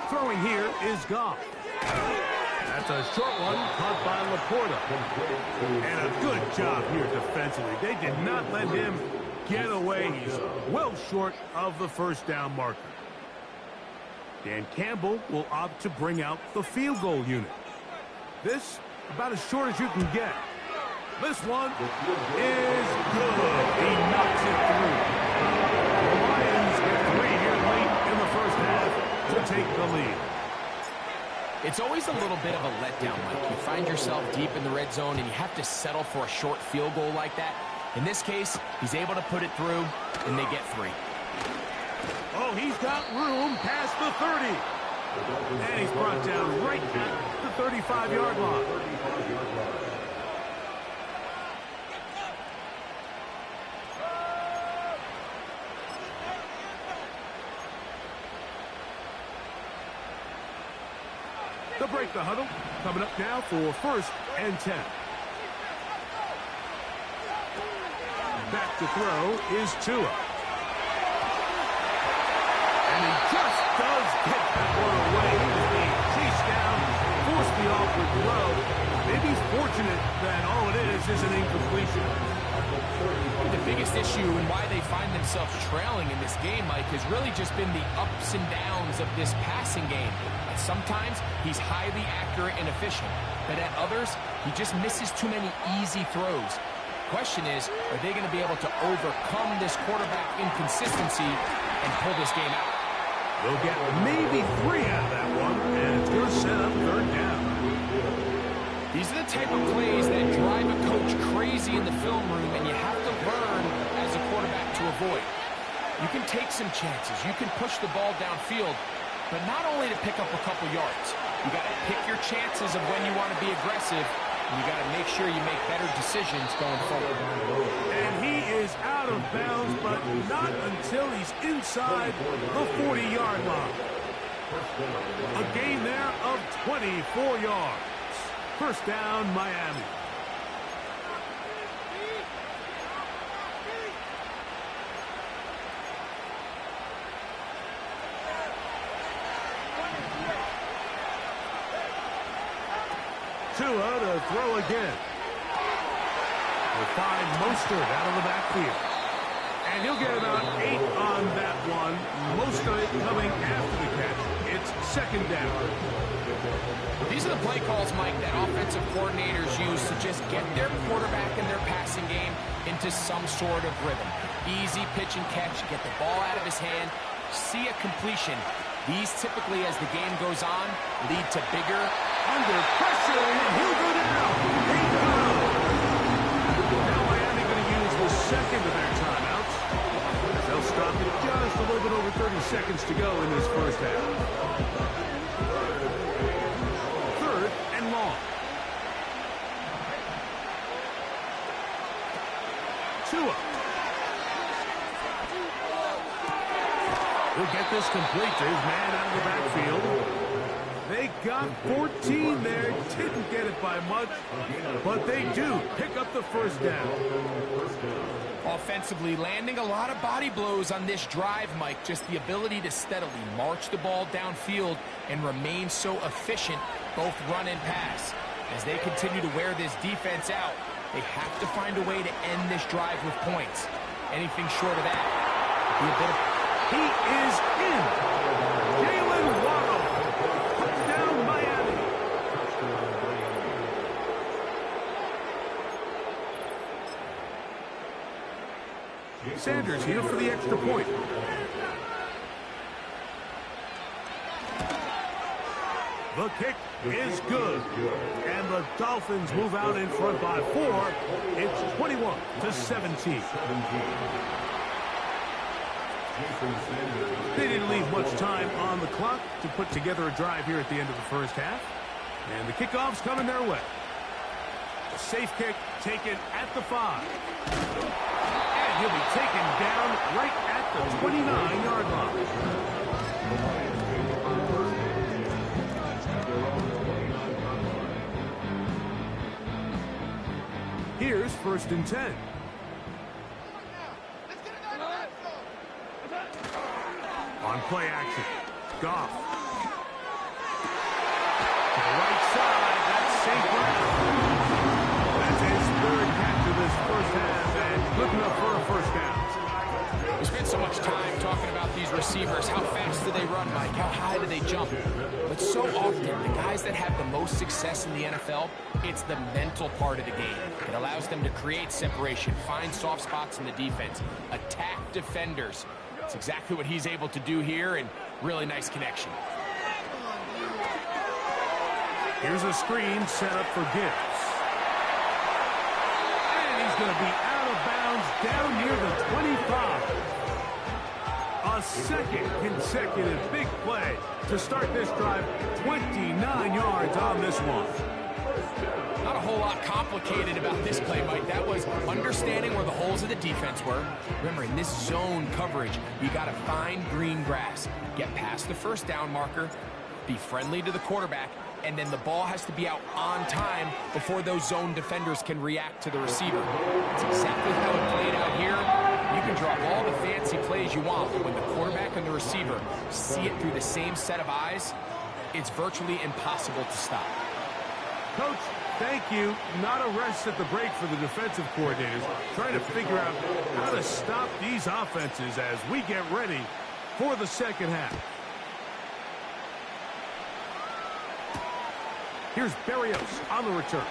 Throwing here is Goff. That's a short one caught by Laporta. And a good job here defensively. They did not let him get away. He's well short of the first down marker. Dan Campbell will opt to bring out the field goal unit. This, about as short as you can get. This one is good. He knocks it through. The Lions get 3 here late in the first half to take the lead. It's always a little bit of a letdown, Mike. You find yourself deep in the red zone and you have to settle for a short field goal like that. In this case, he's able to put it through, and they get 3. Oh, he's got room past the 30. And he's brought down right at the 35-yard line. They'll break the huddle. Coming up now for 1st and 10. Back to throw is Tua. And he just does get that one away. He was being chased down, forced the awkward throw. Maybe he's fortunate that all it is an incompletion. The biggest issue and why they find themselves trailing in this game, Mike, has really just been the ups and downs of this passing game. And sometimes he's highly accurate and efficient, but at others, he just misses too many easy throws. Question is, are they going to be able to overcome this quarterback inconsistency and pull this game out? They'll get maybe 3 out of that one, and it's going to set up 3rd down. These are the type of plays that drive a coach crazy in the film room, and you have to learn as a quarterback to avoid. You can take some chances. You can push the ball downfield, but not only to pick up a couple yards. You got to pick your chances of when you want to be aggressive. You got to make sure you make better decisions going forward. And he is out of bounds, but not until he's inside the 40-yard line. A gain there of 24 yards. 1st down, Miami. Tua to throw again. We'll find Mostert out of the backfield. And he'll get about 8 on that one. Most of it coming after the catch. It's 2nd down. These are the play calls, Mike, that offensive coordinators use to just get their quarterback and their passing game into some sort of rhythm. Easy pitch and catch, get the ball out of his hand, see a completion. These typically, as the game goes on, lead to bigger. Under pressure, and he'll go down. He goes. Now Miami going to use the 2nd of their timeouts. As they'll stop it just a little bit over 30 seconds to go in this first half. 3rd and long. Tua. He'll get this complete to his man out of the backfield. They got 14 there, didn't get it by much, but they do pick up the 1st down. Offensively, landing a lot of body blows on this drive, Mike. Just the ability to steadily march the ball downfield and remain so efficient, both run and pass. As they continue to wear this defense out, they have to find a way to end this drive with points. Anything short of that would be a bit of... He is in. Jalen Waddle. Touchdown, Miami. Sanders here for the extra point. The kick is good. And the Dolphins move out in front by 4. It's 21-17. They didn't leave much time on the clock to put together a drive here at the end of the first half. And the kickoff's coming their way. safe kick taken at the 5. And he'll be taken down right at the 29-yard line. Here's 1st and 10. On play action, Goff. To the right side, that's safe ground. That's his 3rd catch of this first half, and good enough for a first down. We spent so much time talking about these receivers. How fast do they run, Mike? How high do they jump? But so often, the guys that have the most success in the NFL, it's the mental part of the game. It allows them to create separation, find soft spots in the defense, attack defenders. It's exactly what he's able to do here, and really nice connection. Here's a screen set up for Gibbs. And he's going to be out of bounds down near the 25. A second consecutive big play to start this drive. 29 yards on this one. Not a whole lot complicated about this play, Mike. That was understanding where the holes of the defense were. Remember, in this zone coverage, you got to find green grass, get past the first down marker, be friendly to the quarterback, and then the ball has to be out on time before those zone defenders can react to the receiver. That's exactly how it played out here. You can draw all the fancy plays you want, but when the quarterback and the receiver see it through the same set of eyes, it's virtually impossible to stop. Coach, thank you. Not a rest at the break for the defensive coordinators, trying to figure out how to stop these offenses as we get ready for the second half. Here's Berrios on the return.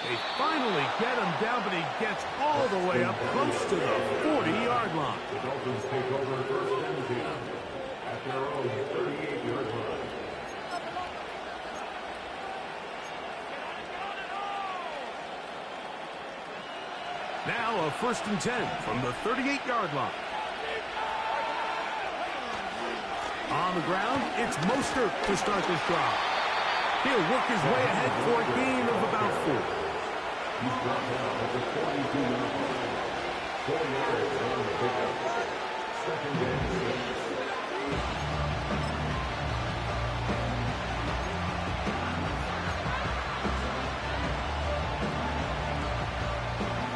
They finally get him down, but he gets all the way up close to the 40-yard line. The Dolphins take over 1st and 10 at their own 38-yard line. Now a 1st and 10 from the 38-yard line. On the ground, it's Mostert to start this drive. He'll work his way ahead for a gain of about 4. He's brought down at the 42-yard line. 4 yards on the pickup. 2nd and 6.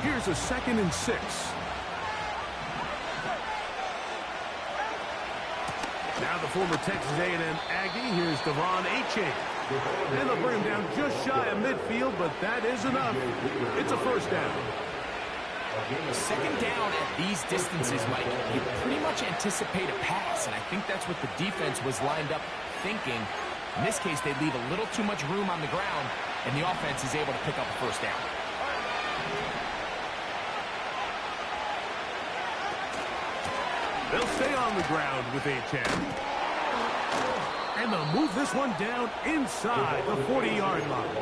Here's a 2nd and 6. Now the former Texas A&M Aggie. Here's Devon Achane. And they'll bring him down just shy of midfield, but that is enough. It's a first down. Second down at these distances, Mike, you pretty much anticipate a pass, and I think that's what the defense was lined up thinking. In this case, they leave a little too much room on the ground, and the offense is able to pick up a first down. They'll stay on the ground with Achane. And they'll move this one down inside the 40-yard line.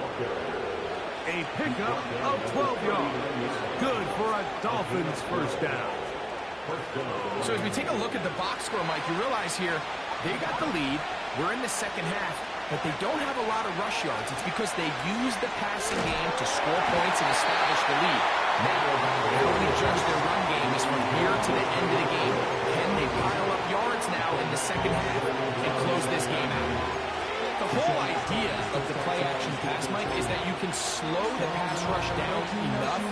A pickup of 12 yards. Good for a Dolphins first down. So as we take a look at the box score, Mike, you realize here they got the lead. We're in the second half, but they don't have a lot of rush yards. It's because they use the passing game to score points and establish the lead. Now, how we judge their run game is from here to the end of the game. Can they pile up yards now in the second half and close this game out? The whole idea of the play-action pass, Mike, is that you can slow the pass rush down enough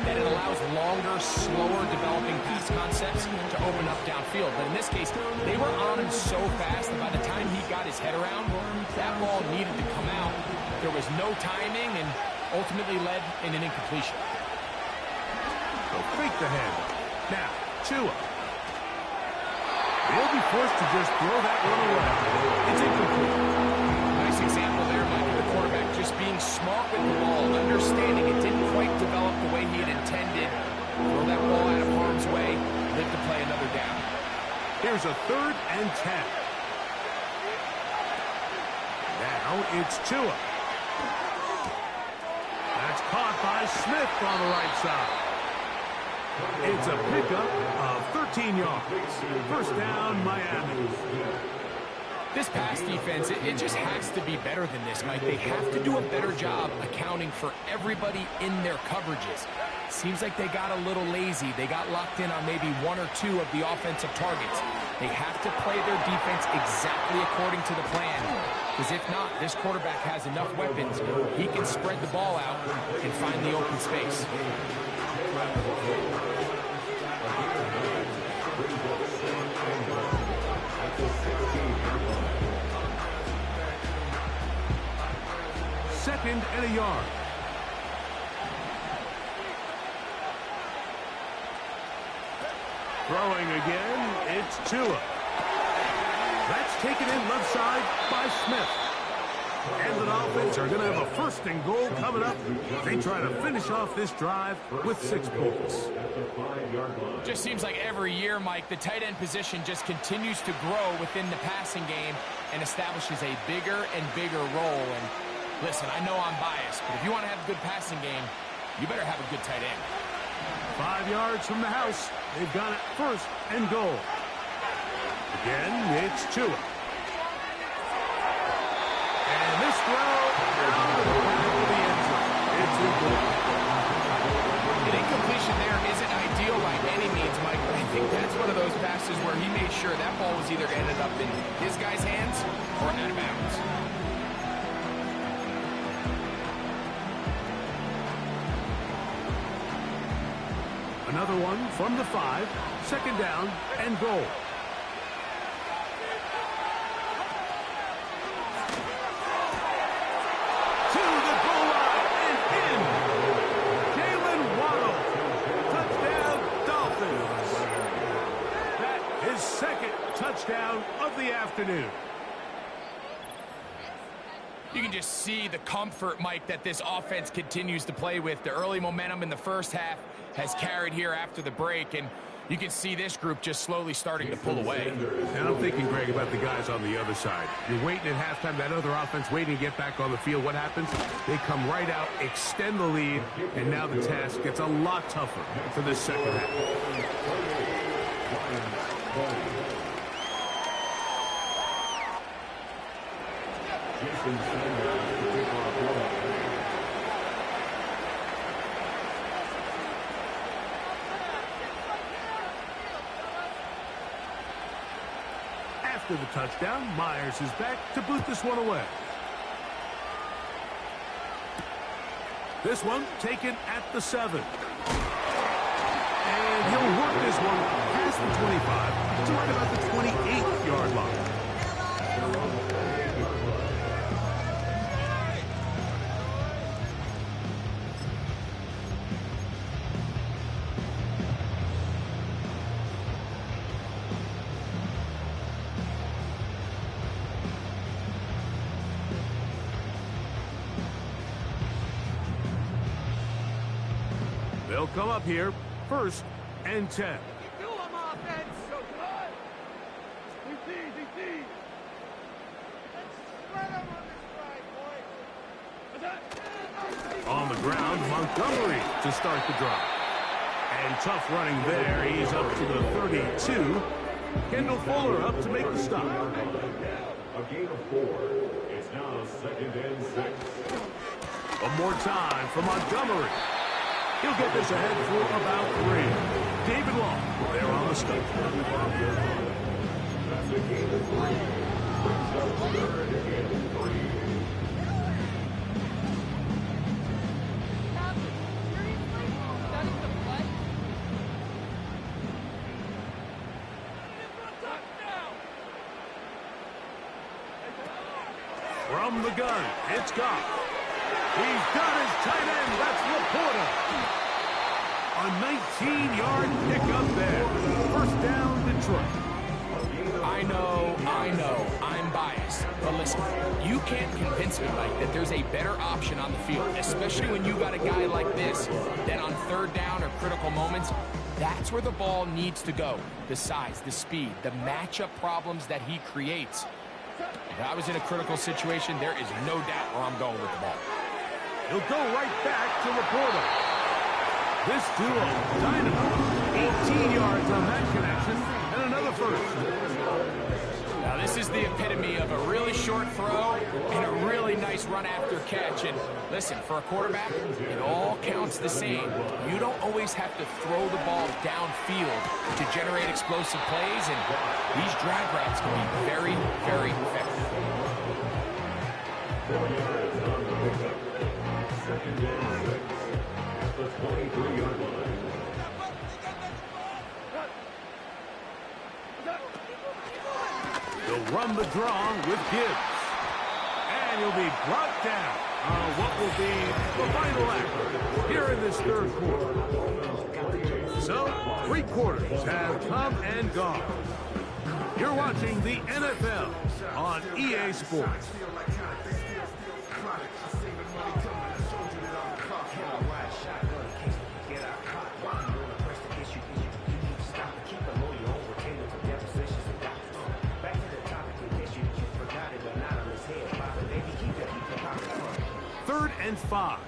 that it allows longer, slower developing pass concepts to open up downfield. But in this case, they were on him so fast that by the time he got his head around, that ball needed to come out. There was no timing and ultimately led in an incompletion. They'll fake the hand. Now, Tua. They'll be forced to just throw that one away. It's incomplete. Nice example there, Mike, of the quarterback just being smart with the ball, understanding it didn't quite develop the way he had intended. Throw that ball out of harm's way, live to play another down. Here's a 3rd and 10. Now it's Tua. That's caught by Smith on the right side. It's a pickup of 13 yards. First down, Miami. This pass defense, it just has to be better than this, Mike. They have to do a better job accounting for everybody in their coverages. Seems like they got a little lazy. They got locked in on maybe one or two of the offensive targets. They have to play their defense exactly according to the plan. Because if not, this quarterback has enough weapons. He can spread the ball out and find the open space. Second and a yard. Throwing again, it's Tua. That's taken in left side by Smith. And the Dolphins are going to have a first and goal coming up. They try to finish off this drive with 6 points. Just seems like every year, Mike, the tight end position just continues to grow within the passing game and establishes a bigger and bigger role. And listen, I know I'm biased, but if you want to have a good passing game, you better have a good tight end. 5 yards from the house. They've got it first and goal. Again, it's Tua. And this throw out of the back of the end zone. It's incomplete. An incompletion there isn't ideal by any means, Mike, but I think that's one of those passes where he made sure that ball was either ended up in his guy's hands or out of bounds. Another one from the 5. Second down and goal. To the goal line and in. Jalen Waddle. Touchdown, Dolphins. That is second touchdown of the afternoon. You can just see the comfort, Mike, that this offense continues to play with. The early momentum in the first half has carried here after the break, and you can see this group just slowly starting to pull away. And I'm thinking, Greg, about the guys on the other side. You're waiting at halftime, that other offense waiting to get back on the field. What happens? They come right out, extend the lead, and now the task gets a lot tougher for this second half. After the touchdown, Myers is back to boot this one away. This one taken at the 7. And he'll work this one past the 25 to right about the 28-yard line. They'll come up here, first and 10. On the ground, Montgomery to start the drive. And tough running there. He's up to the 32. Kendall Fuller up to make the stop. A gain of 4. It's now second and 6. One more time for Montgomery. He'll get this ahead for about 3. David Long there on the stop. That's a gain of 3. Brings up third and 3. From the gun, it's Goff. He's got his tight end. That's Laporta. A 19-yard pickup there. First down, Detroit. I know, I'm biased. But listen, you can't convince me, Mike, that there's a better option on the field, especially when you got a guy like this, that on third down or critical moments, that's where the ball needs to go. The size, the speed, the matchup problems that he creates. If I was in a critical situation, there is no doubt where I'm going with the ball. He'll go right back to Laporta. This duo, dynamite. 18 yards on that connection, and another first. Now, this This is the epitome of a really short throw and a really nice run after catch. And listen, for a quarterback, it all counts the same. You don't always have to throw the ball downfield to generate explosive plays, and these drag routes can be very, very effective. 4 yards on the pickup. Second and 6 at the 23-yard line. They'll run the draw with Gibbs. And he'll be brought down on what will be the final act here in this third quarter. So, 3 quarters have come and gone. You're watching the NFL on EA Sports. Third and 5.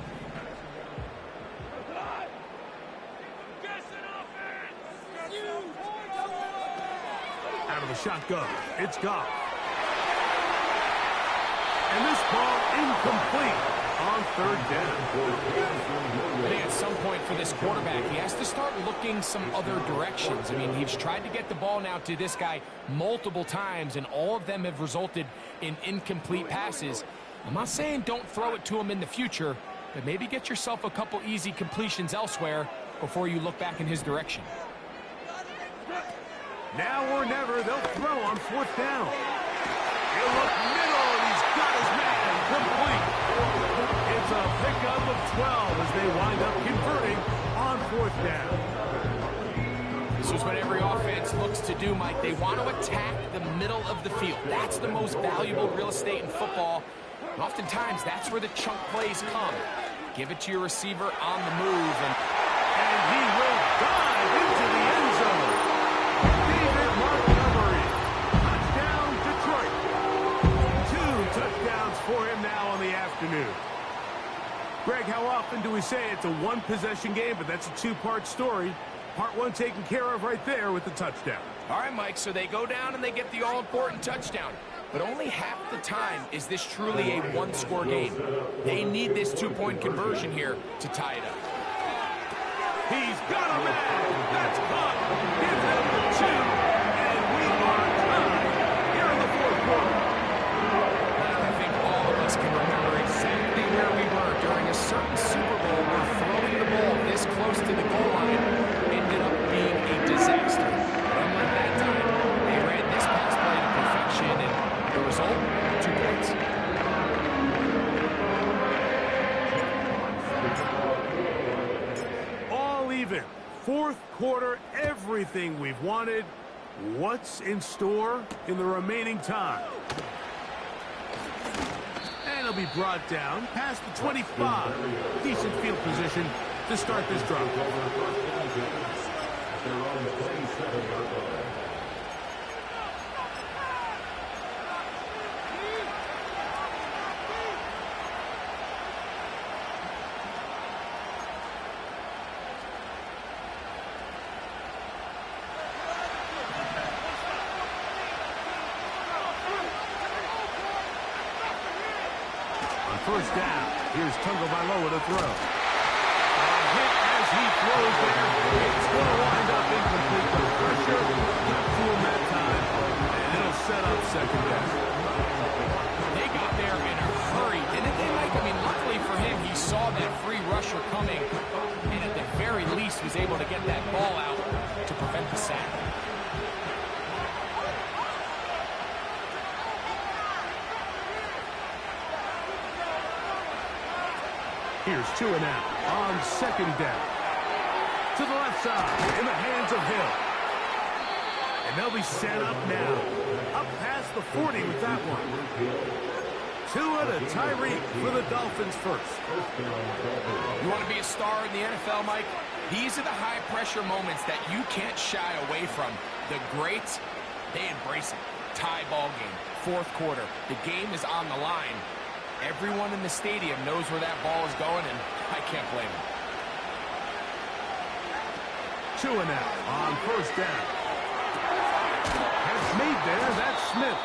Out of the shotgun, it's Goff. And this ball incomplete on third down. I think at some point for this quarterback, he has to start looking some other directions. I mean, he's tried to get the ball now to this guy multiple times, and all of them have resulted in incomplete passes. I'm not saying don't throw it to him in the future, but maybe get yourself a couple easy completions elsewhere before you look back in his direction. Now or never, they'll throw on fourth down. He'll look middle, and he's got his man complete. It's a pickup of 12 as they wind up converting on fourth down. This is what every offense looks to do, Mike. They want to attack the middle of the field. That's the most valuable real estate in football. And oftentimes, that's where the chunk plays come. Give it to your receiver on the move, and he will dive into the end zone. David Montgomery, touchdown Detroit. 2 touchdowns for him now on the afternoon. Greg, how often do we say it's a one-possession game, but that's a 2-part story? Part 1 taken care of right there with the touchdown. All right, Mike, so they go down and they get the all-important touchdown. But only half the time is this truly a one-score game. They need this 2-point conversion here to tie it up. He's got a man. That's caught. Gives them the 2, and we are tied here in the fourth quarter. I think all of us can remember exactly where we were during a certain Super Bowl where throwing the ball this close to the goal line ended up being a disaster. Unlike that time, they ran this pass play to perfection, and the result, 2 points. All even. Fourth quarter, everything we've wanted. What's in store in the remaining time? And he'll be brought down past the 25. Decent field position to start this drive. They're on the 27-yard line. First down. Here's Tagovailoa to throw. A hit as he throws there. It's going to wind up incomplete. The pressure got to him that time, and it'll set up second down. They got there in a hurry, didn't they, Mike? I mean, luckily for him, he saw that free rusher coming, and at the very least was able to get that ball out to prevent the sack. Here's 2 and out on second down. To the left side, in the hands of Hill. And they'll be set up now. Up past the 40 with that one. Tua to Tyreek for the Dolphins first. You want to be a star in the NFL, Mike? These are the high-pressure moments that you can't shy away from. The greats, they embrace it. Tie ball game, fourth quarter. The game is on the line. Everyone in the stadium knows where that ball is going, and I can't blame them. 2 and out on first down. That's made there. That's Smith.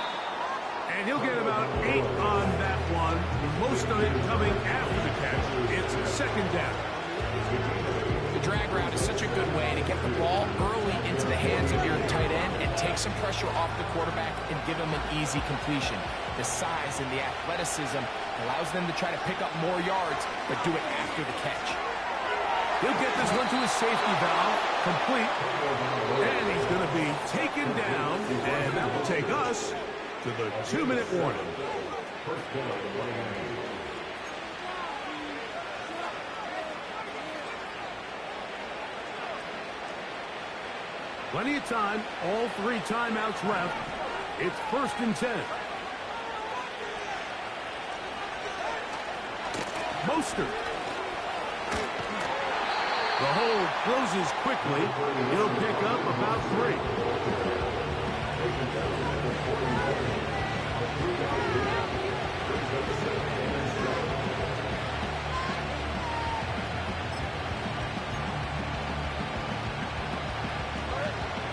And he'll get about 8 on that one, most of it coming after the catch. It's second down. The drag route is such a good way to get the ball early into the hands of your tight end and take some pressure off the quarterback and give him an easy completion. The size and the athleticism allows them to try to pick up more yards, but do it after the catch. He'll get this one to his safety valve, complete, and he's going to be taken down, and that will take us to the 2-minute warning. Plenty of time, all 3 timeouts left. It's 1st and 10. Mostert. The hole closes quickly. He'll pick up about 3.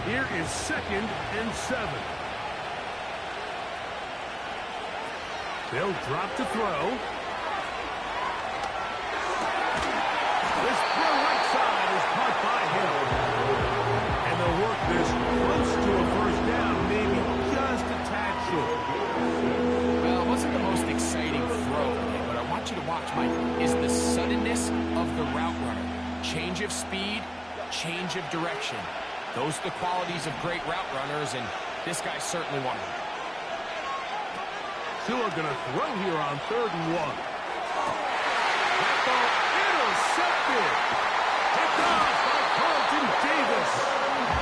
Here is 2nd and 7. They'll drop to throw. This throw right side is caught by Hill. And they'll work this close to a 1st down, maybe just a tad short. Well, it wasn't the most exciting throw, but I want you to watch, Mike, is the suddenness of the route runner. Change of speed, change of direction. Those are the qualities of great route runners, and this guy's certainly one of them. Tua going to throw here on 3rd and 1. That ball intercepted. Picked off by Carlton Davis.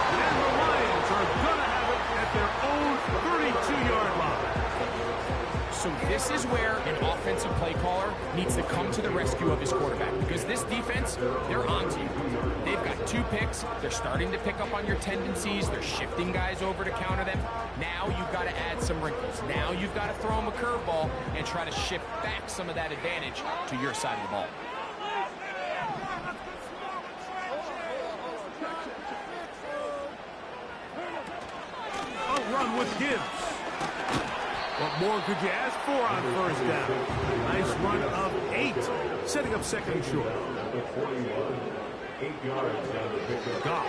And the Lions are going to have it at their own 32-yard line. So this is where an offensive play caller needs to come to the rescue of his quarterback, because this defense, they're onto you. They've got 2 picks. They're starting to pick up on your tendencies. They're shifting guys over to counter them. Now you've got to add some wrinkles. Now you've got to throw them a curveball and try to shift back some of that advantage to your side of the ball. A run with Gibbs. What more could you ask for on 1st down? Nice run of 8, setting up 2nd and short. 8 yards down the pickup. Goff.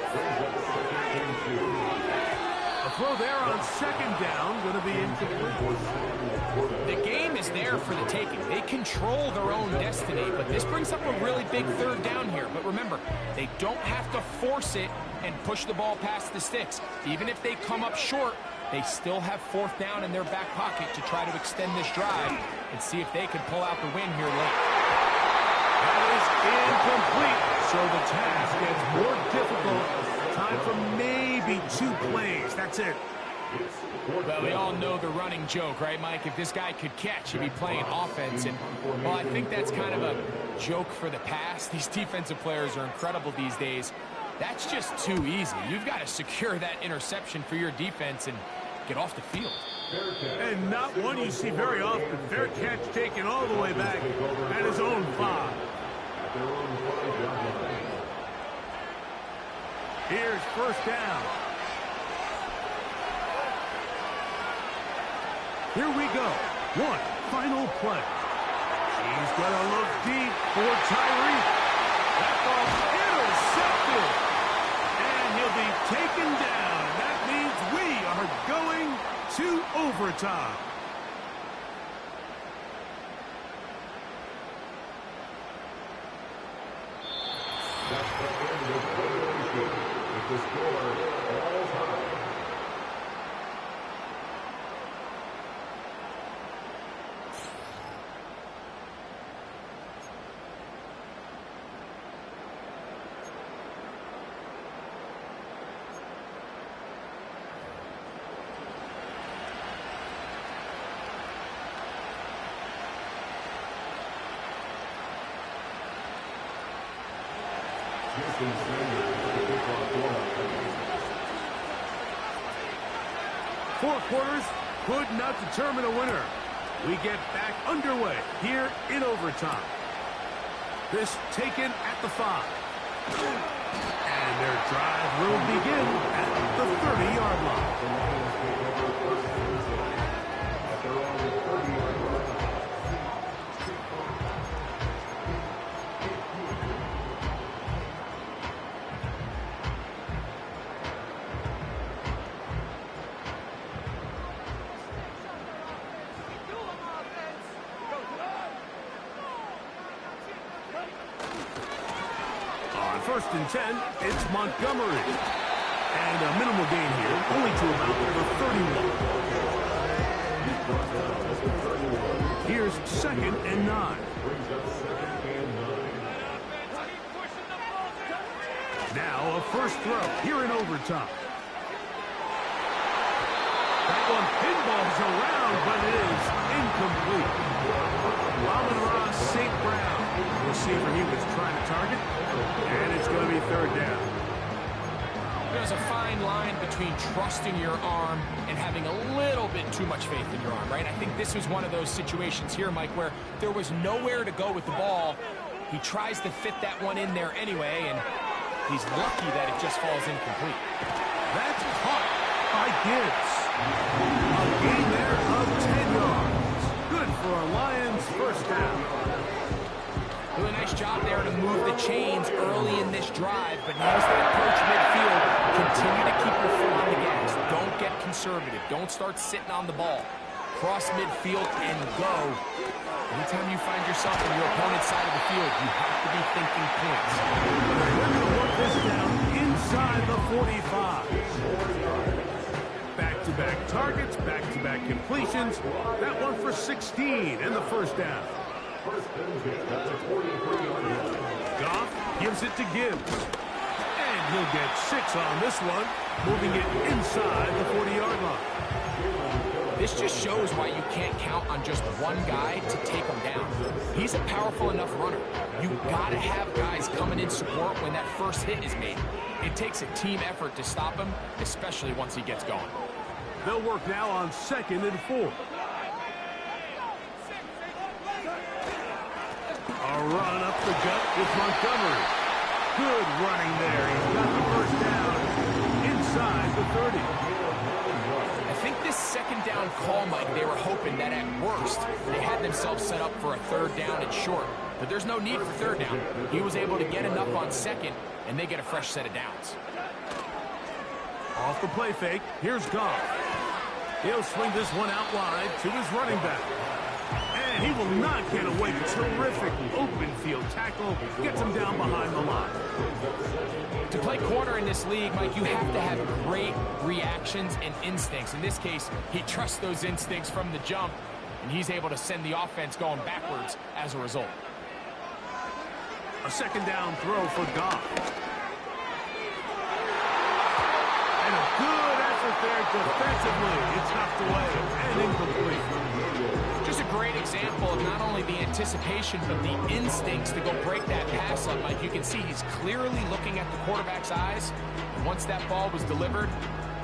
A throw there on 2nd down, going to be incomplete. The game is there for the taking. They control their own destiny, but this brings up a really big 3rd down here. But remember, they don't have to force it and push the ball past the sticks. Even if they come up short, they still have 4th down in their back pocket to try to extend this drive and see if they can pull out the win here late. That is incomplete, so the task gets more difficult. Time for maybe 2 plays. That's it. Well, we all know the running joke, right, Mike? If this guy could catch, he'd be playing offense. And, well, I think that's kind of a joke for the past. These defensive players are incredible these days. That's just too easy. You've got to secure that interception for your defense and get off the field. And not one you see very often. Fair catch taken all the way back at his own 5. Here's 1st down. Here we go. One final play. He's going to look deep for Tyree. That ball intercepted. And he'll be taken down. That means we are going to overtime. That's the end of regulation with the score all time. Four quarters could not determine a winner. We get back underway here in overtime. This taken at the 5. And their drive will begin at the 30-yard line. and 10, it's Montgomery. And a minimal gain here, only to about number 31. Here's 2nd and 9. Now a first throw here in overtime. That one pinballs around, but it is incomplete. Amon-Ra St. Brown, the receiver he was trying to target, and it's going to be 3rd down. There's a fine line between trusting your arm and having a little bit too much faith in your arm, right? I think this was one of those situations here, Mike, where there was nowhere to go with the ball. He tries to fit that one in there anyway, and he's lucky that it just falls incomplete. That's caught by Gibbs. A gain there of 10 yards. Good for our Lions, 1st down. Doing a nice job there to move the chains early in this drive, but now as they approach midfield, continue to keep your foot on the gas. Don't get conservative. Don't start sitting on the ball. Cross midfield and go. Anytime you find yourself on your opponent's side of the field, you have to be thinking points. We're going to work this down inside the 45. Back-to-back targets, back-to-back completions. That one for 16 and the 1st down. Goff gives it to Gibbs. And he'll get 6 on this one, moving it inside the 40-yard line. This just shows why you can't count on just one guy to take him down. He's a powerful enough runner. You've got to have guys coming in support when that first hit is made. It takes a team effort to stop him, especially once he gets going. They'll work now on 2nd and 4. A run up the gut with Montgomery. Good running there. He's got the 1st down inside the 30. I think this 2nd down call, Mike, they were hoping that at worst they had themselves set up for a 3rd down and short. But there's no need for 3rd down. He was able to get enough on 2nd, and they get a fresh set of downs. Off the play fake, here's Goff. He'll swing this one out wide to his running back. And he will not get away. Terrific open field tackle. Gets him down behind the line. To play corner in this league, Mike, you have to have great reactions and instincts. In this case, he trusts those instincts from the jump, and he's able to send the offense going backwards as a result. A 2nd down throw for Goff. And a good effort there defensively. It's knocked away and incomplete. Just a great example of not only the anticipation, but the instincts to go break that pass up. Like you can see, he's clearly looking at the quarterback's eyes. And once that ball was delivered,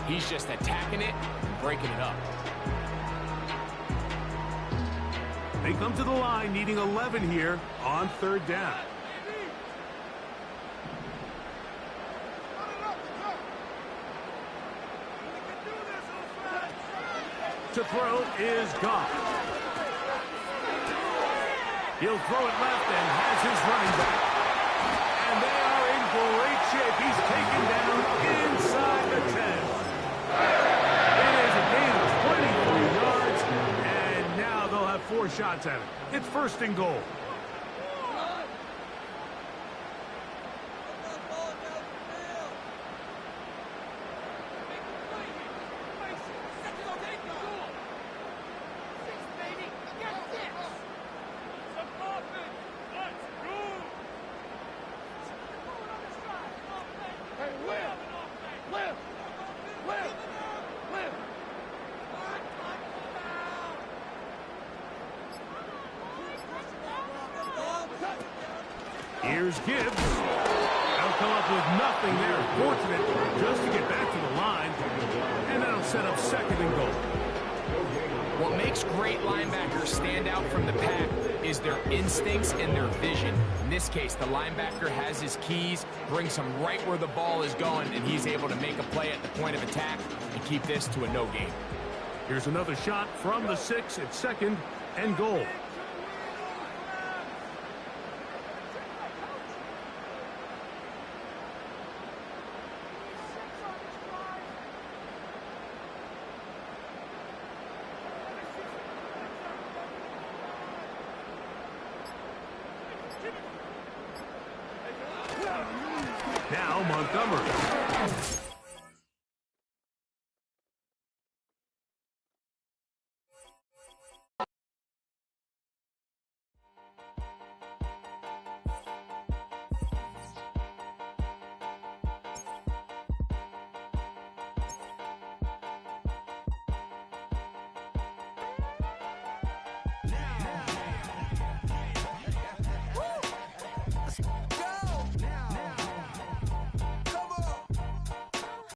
he's just attacking it and breaking it up. They come to the line needing 11 here on 3rd down. To throw is Goff. He'll throw it left and has his running back. And they are in great shape. He's taken down inside the 10. It is a gain of 23 yards, and now they'll have 4 shots at it. It's 1st and goal. Here's Gibbs. They'll come up with nothing there. Fortunate just to get back to the line. And that'll set up 2nd and goal. What makes great linebackers stand out from the pack is their instincts and their vision. In this case, the linebacker has his keys, brings him right where the ball is going, and he's able to make a play at the point of attack and keep this to a no gain. Here's another shot from the 6 at 2nd and goal. Now Montgomery.